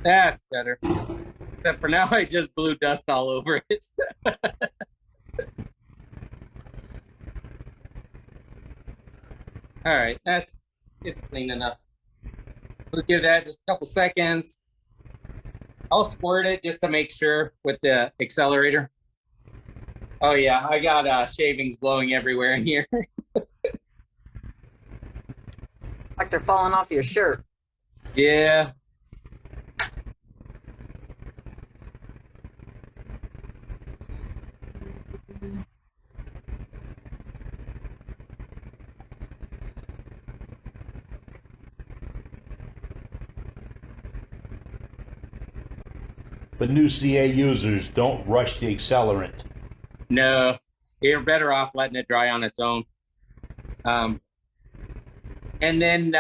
That's better. Except for now, I just blew dust all over it. All right, it's clean enough. We'll give that just a couple seconds. I'll squirt it just to make sure with the accelerator. Oh yeah, I got shavings blowing everywhere in here. Like they're falling off your shirt. Yeah. The new CA users, don't rush the accelerant. No, you're better off letting it dry on its own. And then,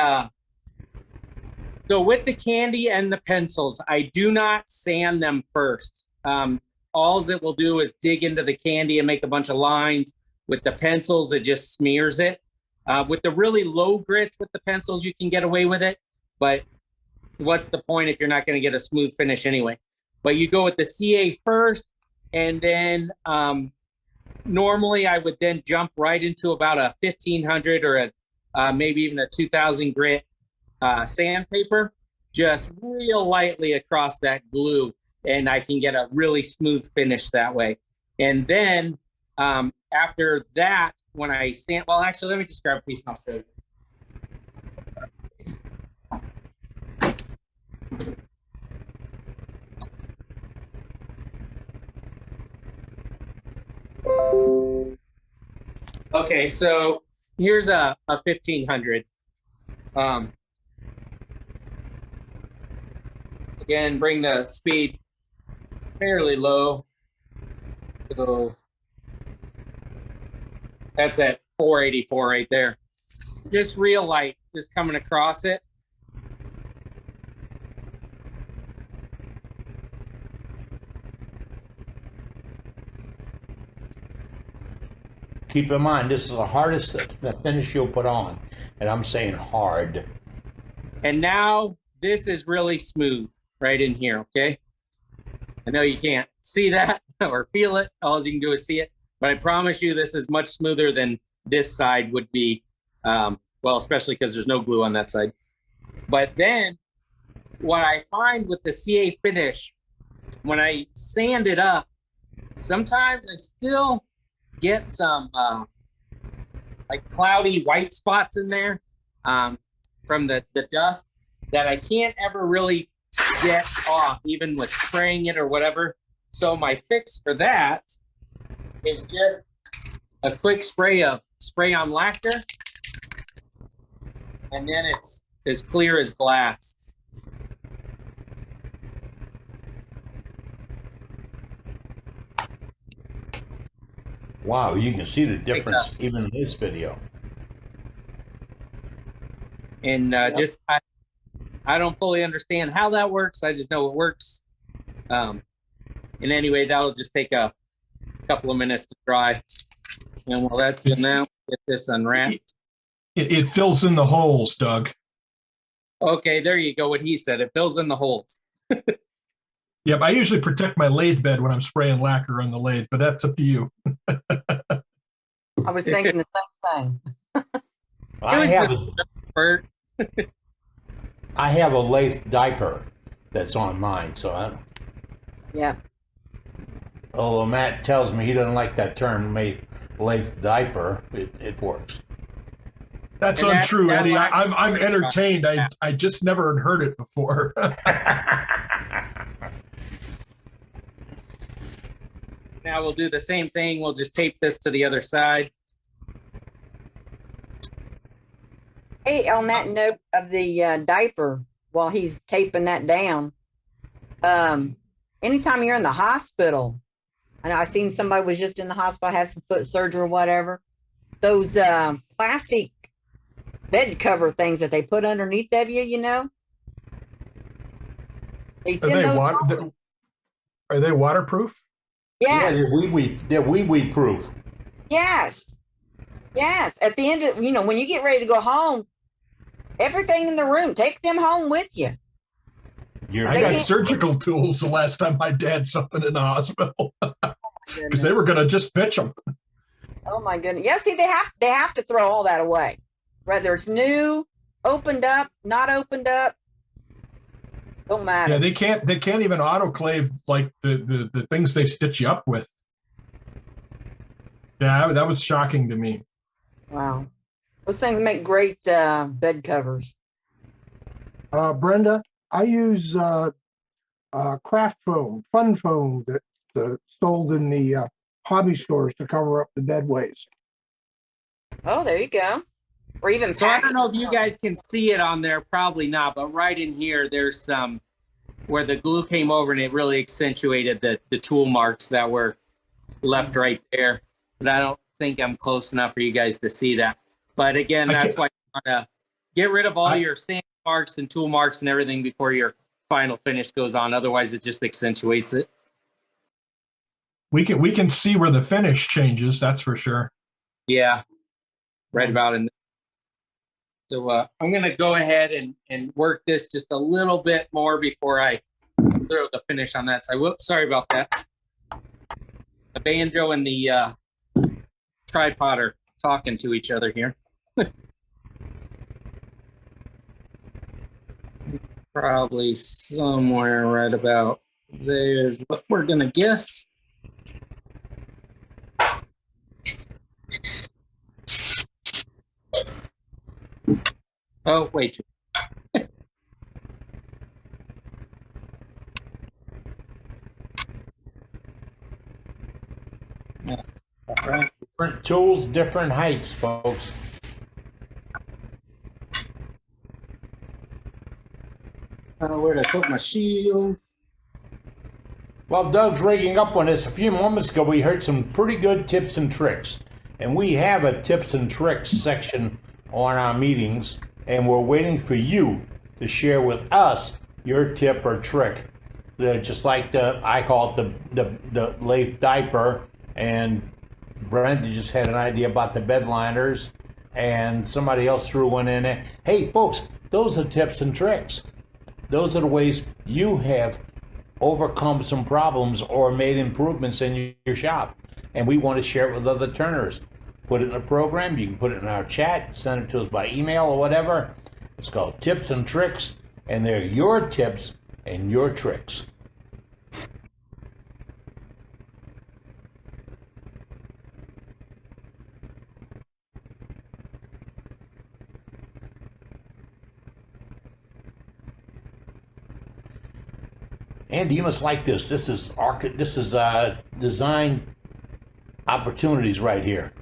so with the candy and the pencils, I do not sand them first. All it will do is dig into the candy and make a bunch of lines. With the pencils, it just smears it. With the really low grits with the pencils, you can get away with it. But what's the point if you're not going to get a smooth finish anyway? But you go with the CA first, and then normally I would then jump right into about a 1500 or maybe even a 2000 grit sandpaper, just real lightly across that glue, and I can get a really smooth finish that way. And then after that, when I sand, well, actually, let me just grab a piece and I'll show you. Okay, so here's a 1500. Again, bring the speed fairly low. So that's at 484 right there. Just real light, just coming across it. Keep in mind, this is the hardest finish you'll put on, and I'm saying hard. And now this is really smooth right in here, okay? I know you can't see that or feel it. All you can do is see it. But I promise you this is much smoother than this side would be. Well, especially because there's no glue on that side. But then what I find with the CA finish, when I sand it up, sometimes I still get some like cloudy white spots in there. from the dust that I can't ever really get off, even with spraying it or whatever. So my fix for that is just a quick spray on lacquer, and then it's as clear as glass. Wow, you can see the difference even in this video. And just I don't fully understand how that works. I just know it works. And anyway, that'll just take a couple of minutes to dry. And well, that's now get this unwrapped. It fills in the holes, Doug. Okay, there you go. What he said, it fills in the holes. Yep, I usually protect my lathe bed when I'm spraying lacquer on the lathe, but that's up to you. I was thinking the same thing. I have a lathe diaper that's on mine, so I. Yeah. Although Matt tells me he doesn't like that term, lathe diaper, it works. That's And untrue, that Eddie. lacquer- I'm entertained. I just never had heard it before. Now we'll do the same thing. We'll just tape this to the other side. Hey, on that note of the diaper, while he's taping that down, anytime you're in the hospital, and I seen somebody was just in the hospital, had some foot surgery or whatever, those plastic bed cover things that they put underneath of you, you know? They send those home. Are they waterproof? Yes. Yeah, they're wee proof. Yes. Yes. At the end of, when you get ready to go home, everything in the room, take them home with you. I got surgical tools the last time my dad had something in the hospital because they were going to just pitch them. Oh my goodness. Yeah, see, they have to throw all that away. Whether it's new, opened up, not opened up. Don't matter. Yeah, they can't even autoclave like the things they stitch you up with. Yeah, that was shocking to me. Wow. Those things make great bed covers. Brenda, I use craft foam, fun foam that's sold in the hobby stores to cover up the bedways. Oh, there you go. Or even So I don't know if you guys can see it on there, probably not, but right in here, there's some where the glue came over and it really accentuated the tool marks that were left right there. But I don't think I'm close enough for you guys to see that. But again, that's why you want to get rid of all your sand marks and tool marks and everything before your final finish goes on. Otherwise, it just accentuates it. We can see where the finish changes. That's for sure. Yeah, right about in. So I'm going to go ahead and work this just a little bit more before I throw the finish on that side. Whoops, sorry about that. The banjo and the tripod are talking to each other here. Probably somewhere right about there's what we're going to guess. Oh, wait. Right. Different tools, different heights, folks. Where'd I put my shield? While Doug's rigging up on this, a few moments ago we heard some pretty good tips and tricks. And we have a tips and tricks section on our meetings, and we're waiting for you to share with us your tip or trick. Just like I call it the lathe diaper, and Brenda just had an idea about the bed liners, and somebody else threw one in there. Hey folks, those are tips and tricks. Those are the ways you have overcome some problems or made improvements in your shop. And we want to share it with other turners. Put it in a program. You can put it in our chat, send it to us by email or whatever. It's called Tips and Tricks, and they're your tips and your tricks. Andy, you must like this. This is design opportunities right here.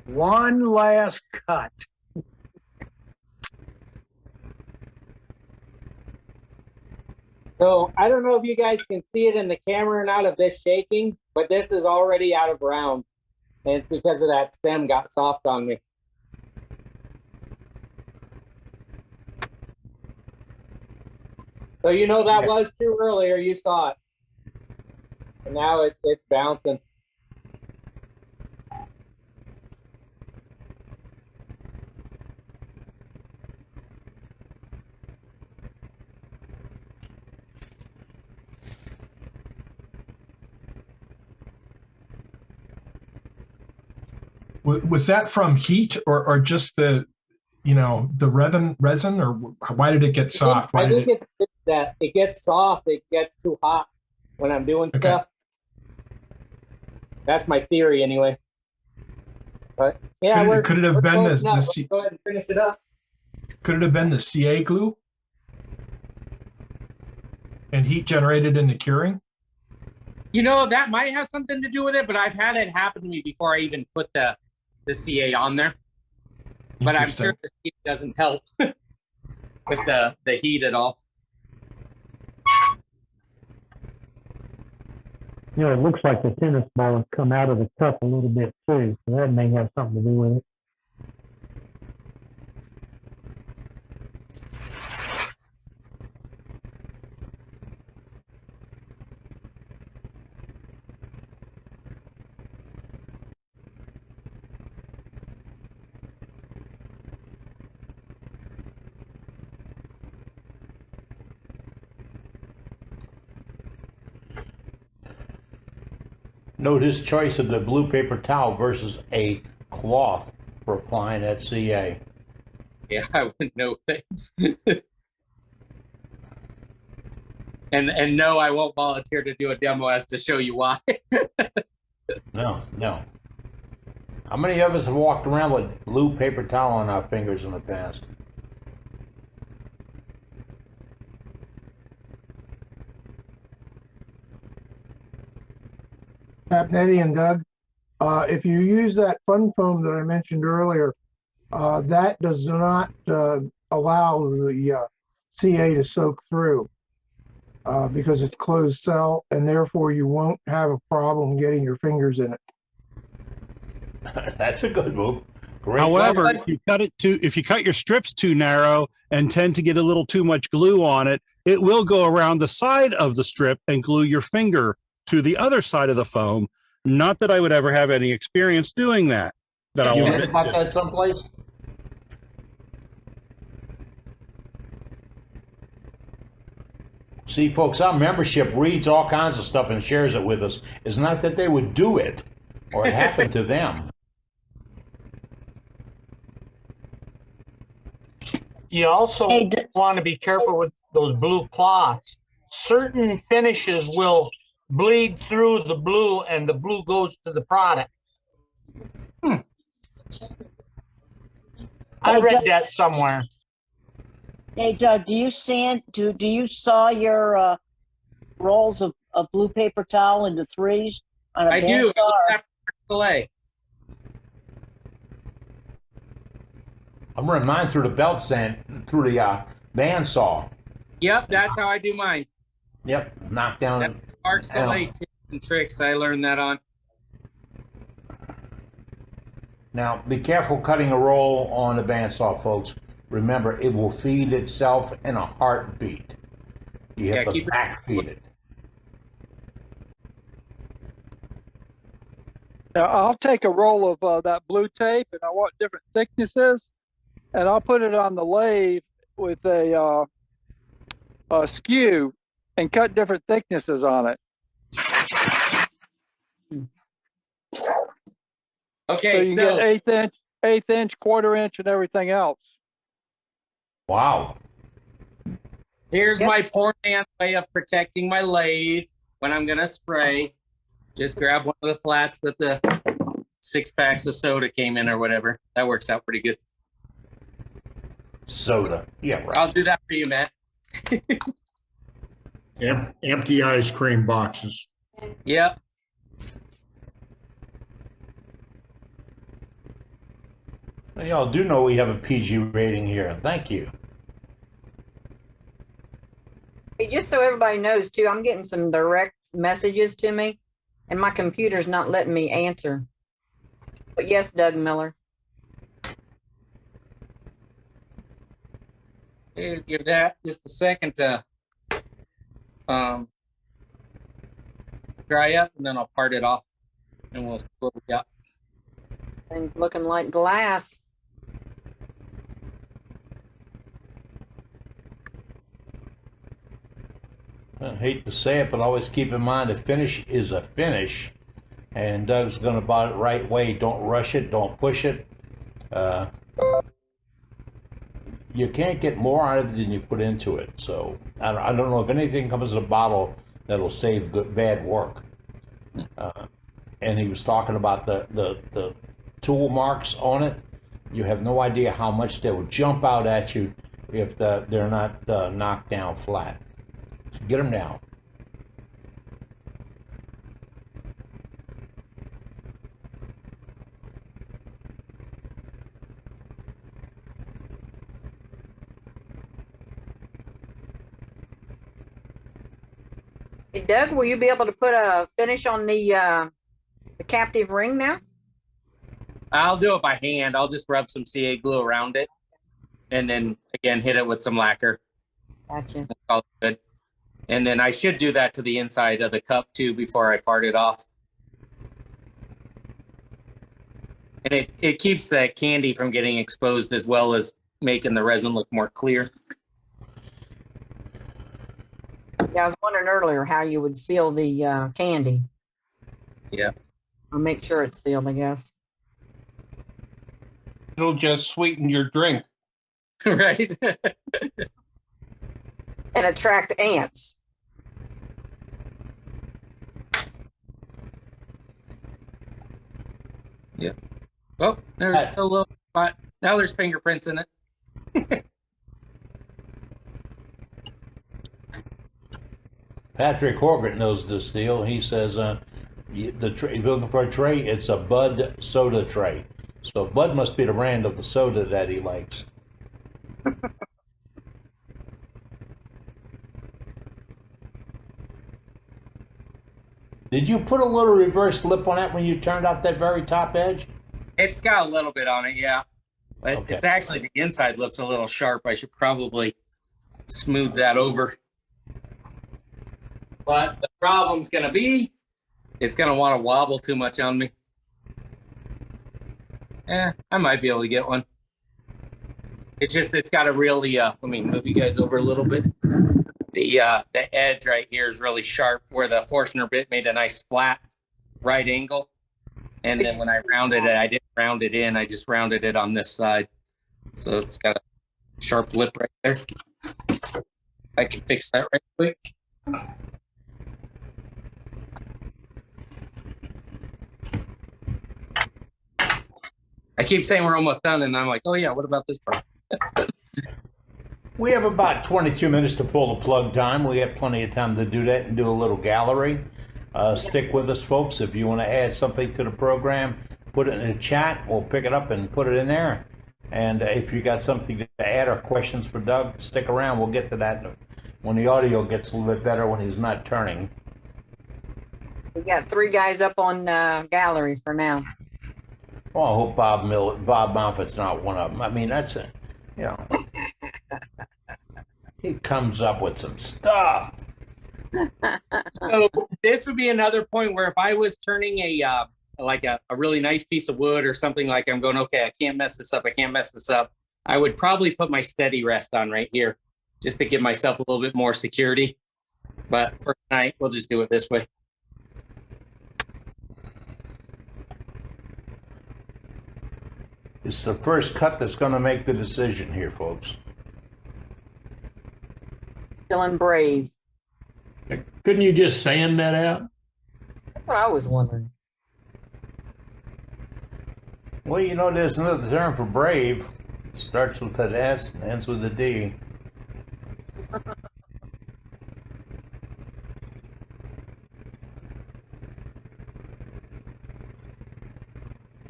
One last cut. So I don't know if you guys can see it in the camera or not of this shaking, but this is already out of round. And it's because of that stem got soft on me. So you know that was true earlier, you saw it. And now it's bouncing. Was that from heat or just the, the resin, or why did it get soft? I think it's that it gets soft, it gets too hot when I'm doing stuff. That's my theory anyway. But yeah, could it have been Let's go ahead and finish it up. Could it have been the CA glue? And heat generated in the curing? That might have something to do with it, but I've had it happen to me before I even put the CA on there. But I'm sure the heat doesn't help with the heat at all. It looks like the tennis ball has come out of the cup a little bit too, so that may have something to do with it. Note his choice of the blue paper towel versus a cloth for applying that CA. Yeah, I wouldn't know things. and no, I won't volunteer to do a demo as to show you why. No. How many of us have walked around with blue paper towel on our fingers in the past? Nettie and Doug, if you use that fun foam that I mentioned earlier, that does not allow the CA to soak through because it's closed cell, and therefore you won't have a problem getting your fingers in it. That's a good move. Great. However, if you cut your strips too narrow and tend to get a little too much glue on it, it will go around the side of the strip and glue your finger to the other side of the foam. Not that I would ever have any experience doing that. You read about that someplace? See, folks, our membership reads all kinds of stuff and shares it with us. It's not that they would do it or it happened to them. You also want to be careful with those blue cloths. Certain finishes will bleed through the blue and the blue goes to the product. I read that somewhere. Hey Doug, do you saw your rolls of blue paper towel into threes on a I do. bandsaw? I'm running mine through the belt stand, through the bandsaw. Yep, that's how I do mine. Yep, knock down. That's Mark Soleil tips and tricks. I learned that on. Now, be careful cutting a roll on the bandsaw, folks. Remember, it will feed itself in a heartbeat. You have to back feed it. Now, I'll take a roll of that blue tape, and I want different thicknesses, and I'll put it on the lathe with a skew and cut different thicknesses on it. Okay, so you get eighth inch, quarter inch, and everything else. Wow. Here's my poor man's way of protecting my lathe when I'm gonna spray. Just grab one of the flats that the 6 packs of soda came in or whatever. That works out pretty good. Soda. Yeah, right. I'll do that for you, Matt. Empty ice cream boxes. Yep. Y'all do know we have a PG rating here. Thank you. Hey, just so everybody knows too, I'm getting some direct messages to me and my computer's not letting me answer. But yes, Doug Miller. Okay, give that just a second to dry up, and then I'll part it off, and we'll see what we got. Things looking like glass. I hate to say it, but always keep in mind a finish is a finish, and Doug's going to buy it right way. Don't rush it. Don't push it. You can't get more out of it than you put into it. So I don't know if anything comes in a bottle that'll save bad work. And he was talking about the tool marks on it. You have no idea how much they will jump out at you if they're not knocked down flat. Get them down. Hey, Doug, will you be able to put a finish on the captive ring now? I'll do it by hand. I'll just rub some CA glue around it, and then again hit it with some lacquer. Gotcha. That's all good. And then I should do that to the inside of the cup too before I part it off. And it keeps the candy from getting exposed as well as making the resin look more clear. Yeah, I was wondering earlier how you would seal the candy. Yeah. Or make sure it's sealed, I guess. It'll just sweeten your drink. Right. And attract ants. Yeah. Oh, there's still a little spot. Now there's fingerprints in it. Patrick Horvath knows this deal. He says, if you're looking for a tray, it's a Bud soda tray. So Bud must be the brand of the soda that he likes. Did you put a little reverse lip on that when you turned out that very top edge? It's got a little bit on it, yeah. But Okay. it's actually the inside lip's a little sharp. I should probably smooth that over. But the problem's going to be, it's going to want to wobble too much on me. I might be able to get one. It's got a really, let me move you guys over a little bit. The edge right here is really sharp where the Forstner bit made a nice flat right angle. And then when I rounded it, I didn't round it in. I just rounded it on this side. So it's got a sharp lip right there. I can fix that right quick. I keep saying we're almost done, and I'm like, oh yeah, what about this part? We have about 22 minutes to pull the plug time. We have plenty of time to do that and do a little gallery. Stick with us, folks. If you want to add something to the program, put it in the chat. We'll pick it up and put it in there. And if you got something to add or questions for Doug, stick around. We'll get to that when the audio gets a little bit better when he's not turning. We got 3 guys up on gallery for now. Well, I hope Bob Moffat's not one of them. I mean, that's it. You know, he comes up with some stuff. So this would be another point where if I was turning a really nice piece of wood or something, like I'm going, okay, I can't mess this up. I can't mess this up. I would probably put my steady rest on right here just to give myself a little bit more security. But for tonight, we'll just do it this way. It's the first cut that's going to make the decision here, folks. Feeling brave. Couldn't you just sand that out? That's what I was wondering. Well, you know, there's another term for brave. It starts with an S and ends with a D.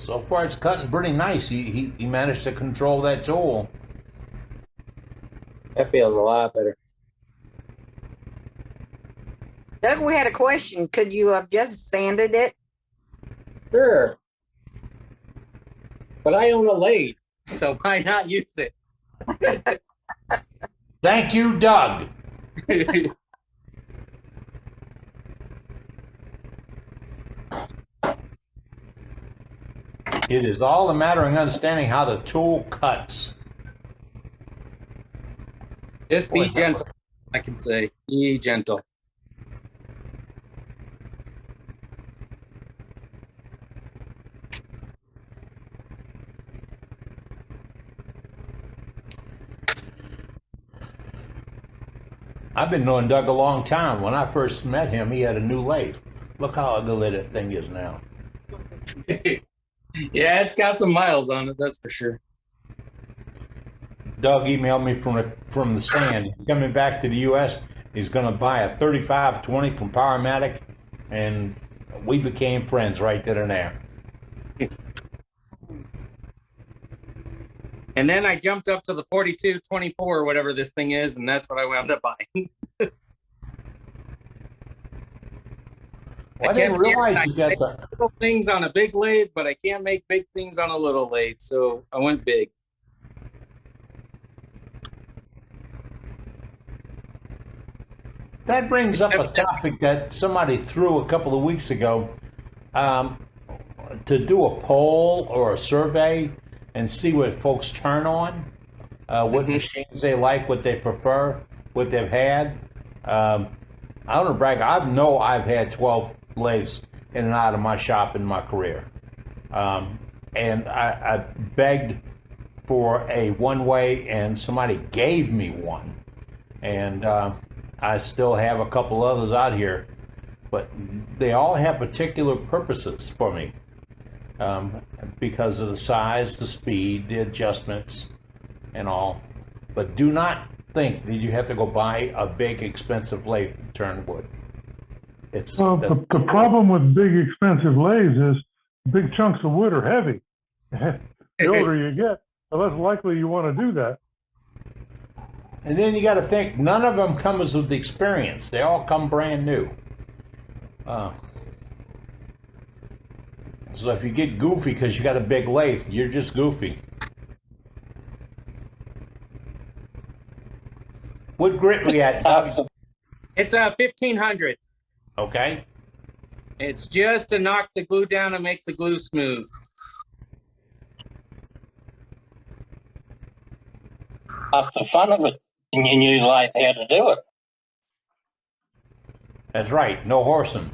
So far, it's cutting pretty nice. He managed to control that tool. That feels a lot better. Doug, we had a question. Could you have just sanded it? Sure. But I own a lathe, so why not use it? Thank you, Doug. It is all a matter of understanding how the tool cuts. Just be gentle, I can say. Be gentle. I've been knowing Doug a long time. When I first met him, he had a new lathe. Look how ugly that thing is now. Yeah, it's got some miles on it, that's for sure. Doug emailed me from the sand. He's coming back to the U.S. He's going to buy a 3520 from Powermatic, and we became friends right then and there. And then I jumped up to the 4224 or whatever this thing is, and that's what I wound up buying. Well, I didn't realize you got the little things on a big lathe, but I can't make big things on a little lathe, so I went big. That brings up a topic that somebody threw a couple of weeks ago. To do a poll or a survey and see what folks turn on, what machines they like, what they prefer, what they've had. I don't know, brag. I've had 12 lathes in and out of my shop in my career. And I begged for a one-way, and somebody gave me one. And I still have a couple others out here, but they all have particular purposes for me. Because of the size, the speed, the adjustments, and all. But do not think that you have to go buy a big, expensive lathe to turn wood. The problem with big, expensive lathes is big chunks of wood are heavy. The older you get, the less likely you want to do that. And then you got to think, none of them comes with the experience. They all come brand new. So if you get goofy because you got a big lathe, you're just goofy. What grit we at, Doug? It's a 1500. Okay. It's just to knock the glue down and make the glue smooth. That's the fun of it. And you knew life how to do it. That's right. No horsing.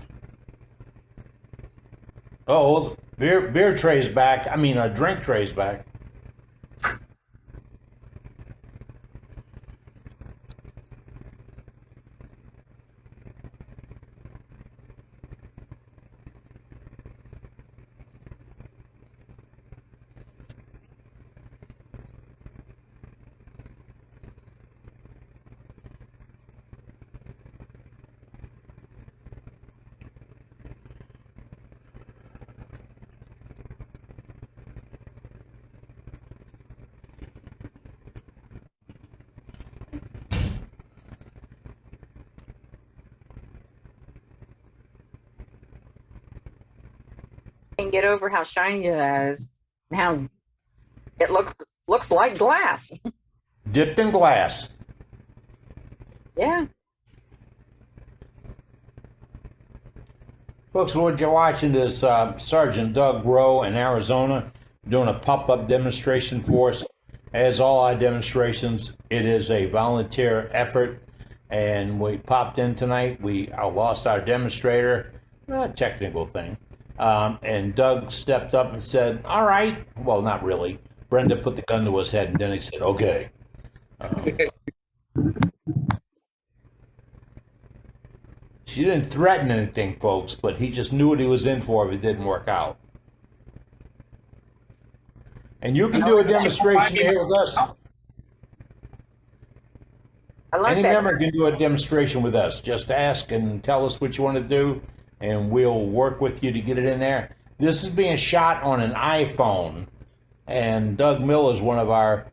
Oh, beer tray's back. I mean, a drink tray's back. Can't get over how shiny it is and how it looks like glass. Dipped in glass. Yeah. Folks, what you're watching is Sergeant Doug Rowe in Arizona doing a pop-up demonstration for us. As all our demonstrations, it is a volunteer effort, and we popped in tonight. We lost our demonstrator, a technical thing, and Doug stepped up and said, all right. Well, not really. Brenda put the gun to his head, and then he said, okay. She didn't threaten anything, folks, but he just knew what he was in for if it didn't work out. And you can do a demonstration here with us. Any member can do a demonstration with us. Just ask and tell us what you want to do, and we'll work with you to get it in there. this is being shot on an iPhone, and Doug Miller is one of our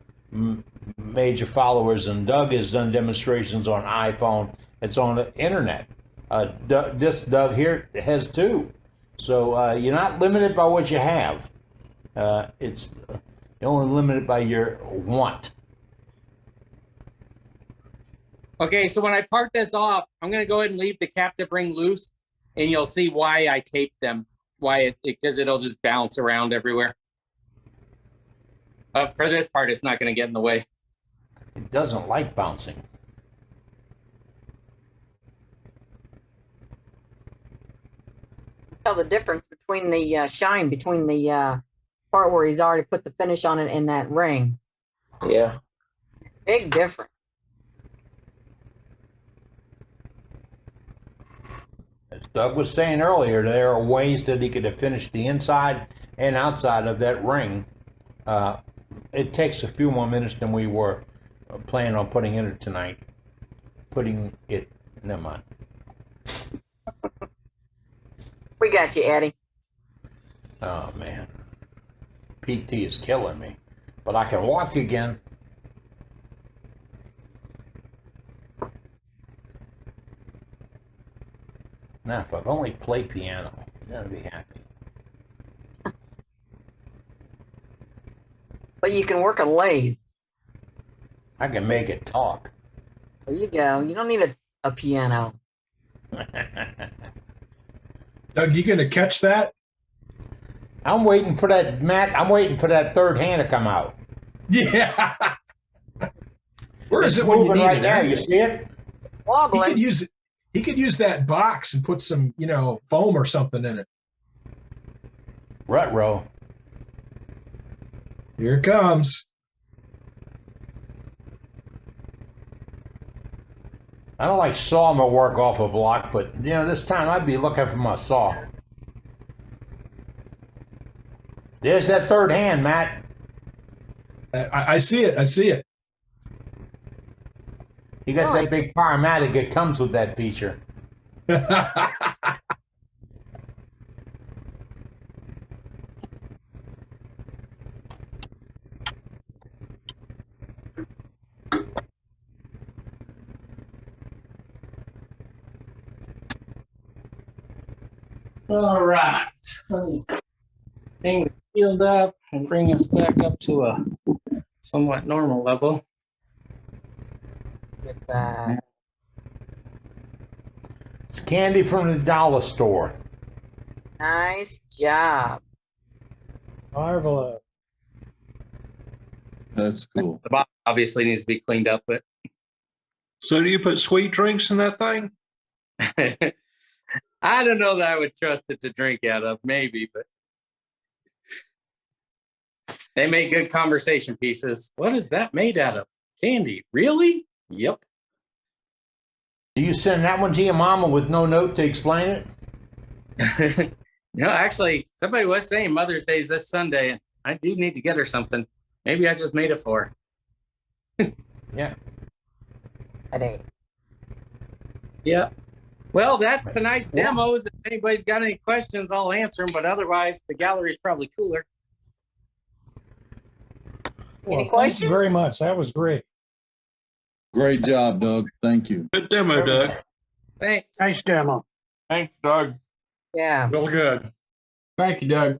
major followers, and Doug has done demonstrations on iPhone. It's on the internet. This Doug here has too. So you're not limited by what you have. It's you're only limited by your want. Okay, so when I part this off, I'm going to go ahead and leave the captive ring loose, and you'll see why I taped them. Why because it'll just bounce around everywhere. For this part, it's not going to get in the way. It doesn't like bouncing. Tell the difference between the shine between the part where he's already put the finish on it and that ring. Yeah. Big difference. As Doug was saying earlier, there are ways that he could have finished the inside and outside of that ring. It takes a few more minutes than we were planning on putting in it tonight. Never mind. We got you, Eddie. Oh, man. PT is killing me. But I can walk again. Now, if I'd only play piano, I'd be happy. But you can work a lathe. I can make it talk. There you go. You don't need a piano. Doug, you gonna catch that? I'm waiting for that, Matt. I'm waiting for that third hand to come out. Yeah. Where is It's it when you moving need right it? now? You see it? It's wobbling. He could use that box and put some, foam or something in it. Rut-row. Here it comes. I don't like sawing my work off a block, but this time I'd be looking for my saw. There's that third hand, Matt. I see it. I see it. You got that big Powermatic that comes with that feature. All right. Thing healed up and bring us back up to a somewhat normal level. Get that. It's candy from the dollar store. Nice job. Marvelous. That's cool. The bottom obviously needs to be cleaned up, but So do you put sweet drinks in that thing? I don't know that I would trust it to drink out of, maybe, but they make good conversation pieces. What is that made out of? Candy? Really? Yep. Do you send that one to your mama with no note to explain it? No, actually, somebody was saying Mother's Day is this Sunday, and I do need to get her something. Maybe I just made it for her. Yeah. Eddie. Yeah. Well, that's tonight's demos. If anybody's got any questions, I'll answer them. But otherwise, the gallery's probably cooler. Well, thank questions? you very much. That was great. Great job, Doug. Thank you. Good demo, Doug. Thanks. Nice demo. Thanks, Doug. Yeah. Real good. Thank you, Doug.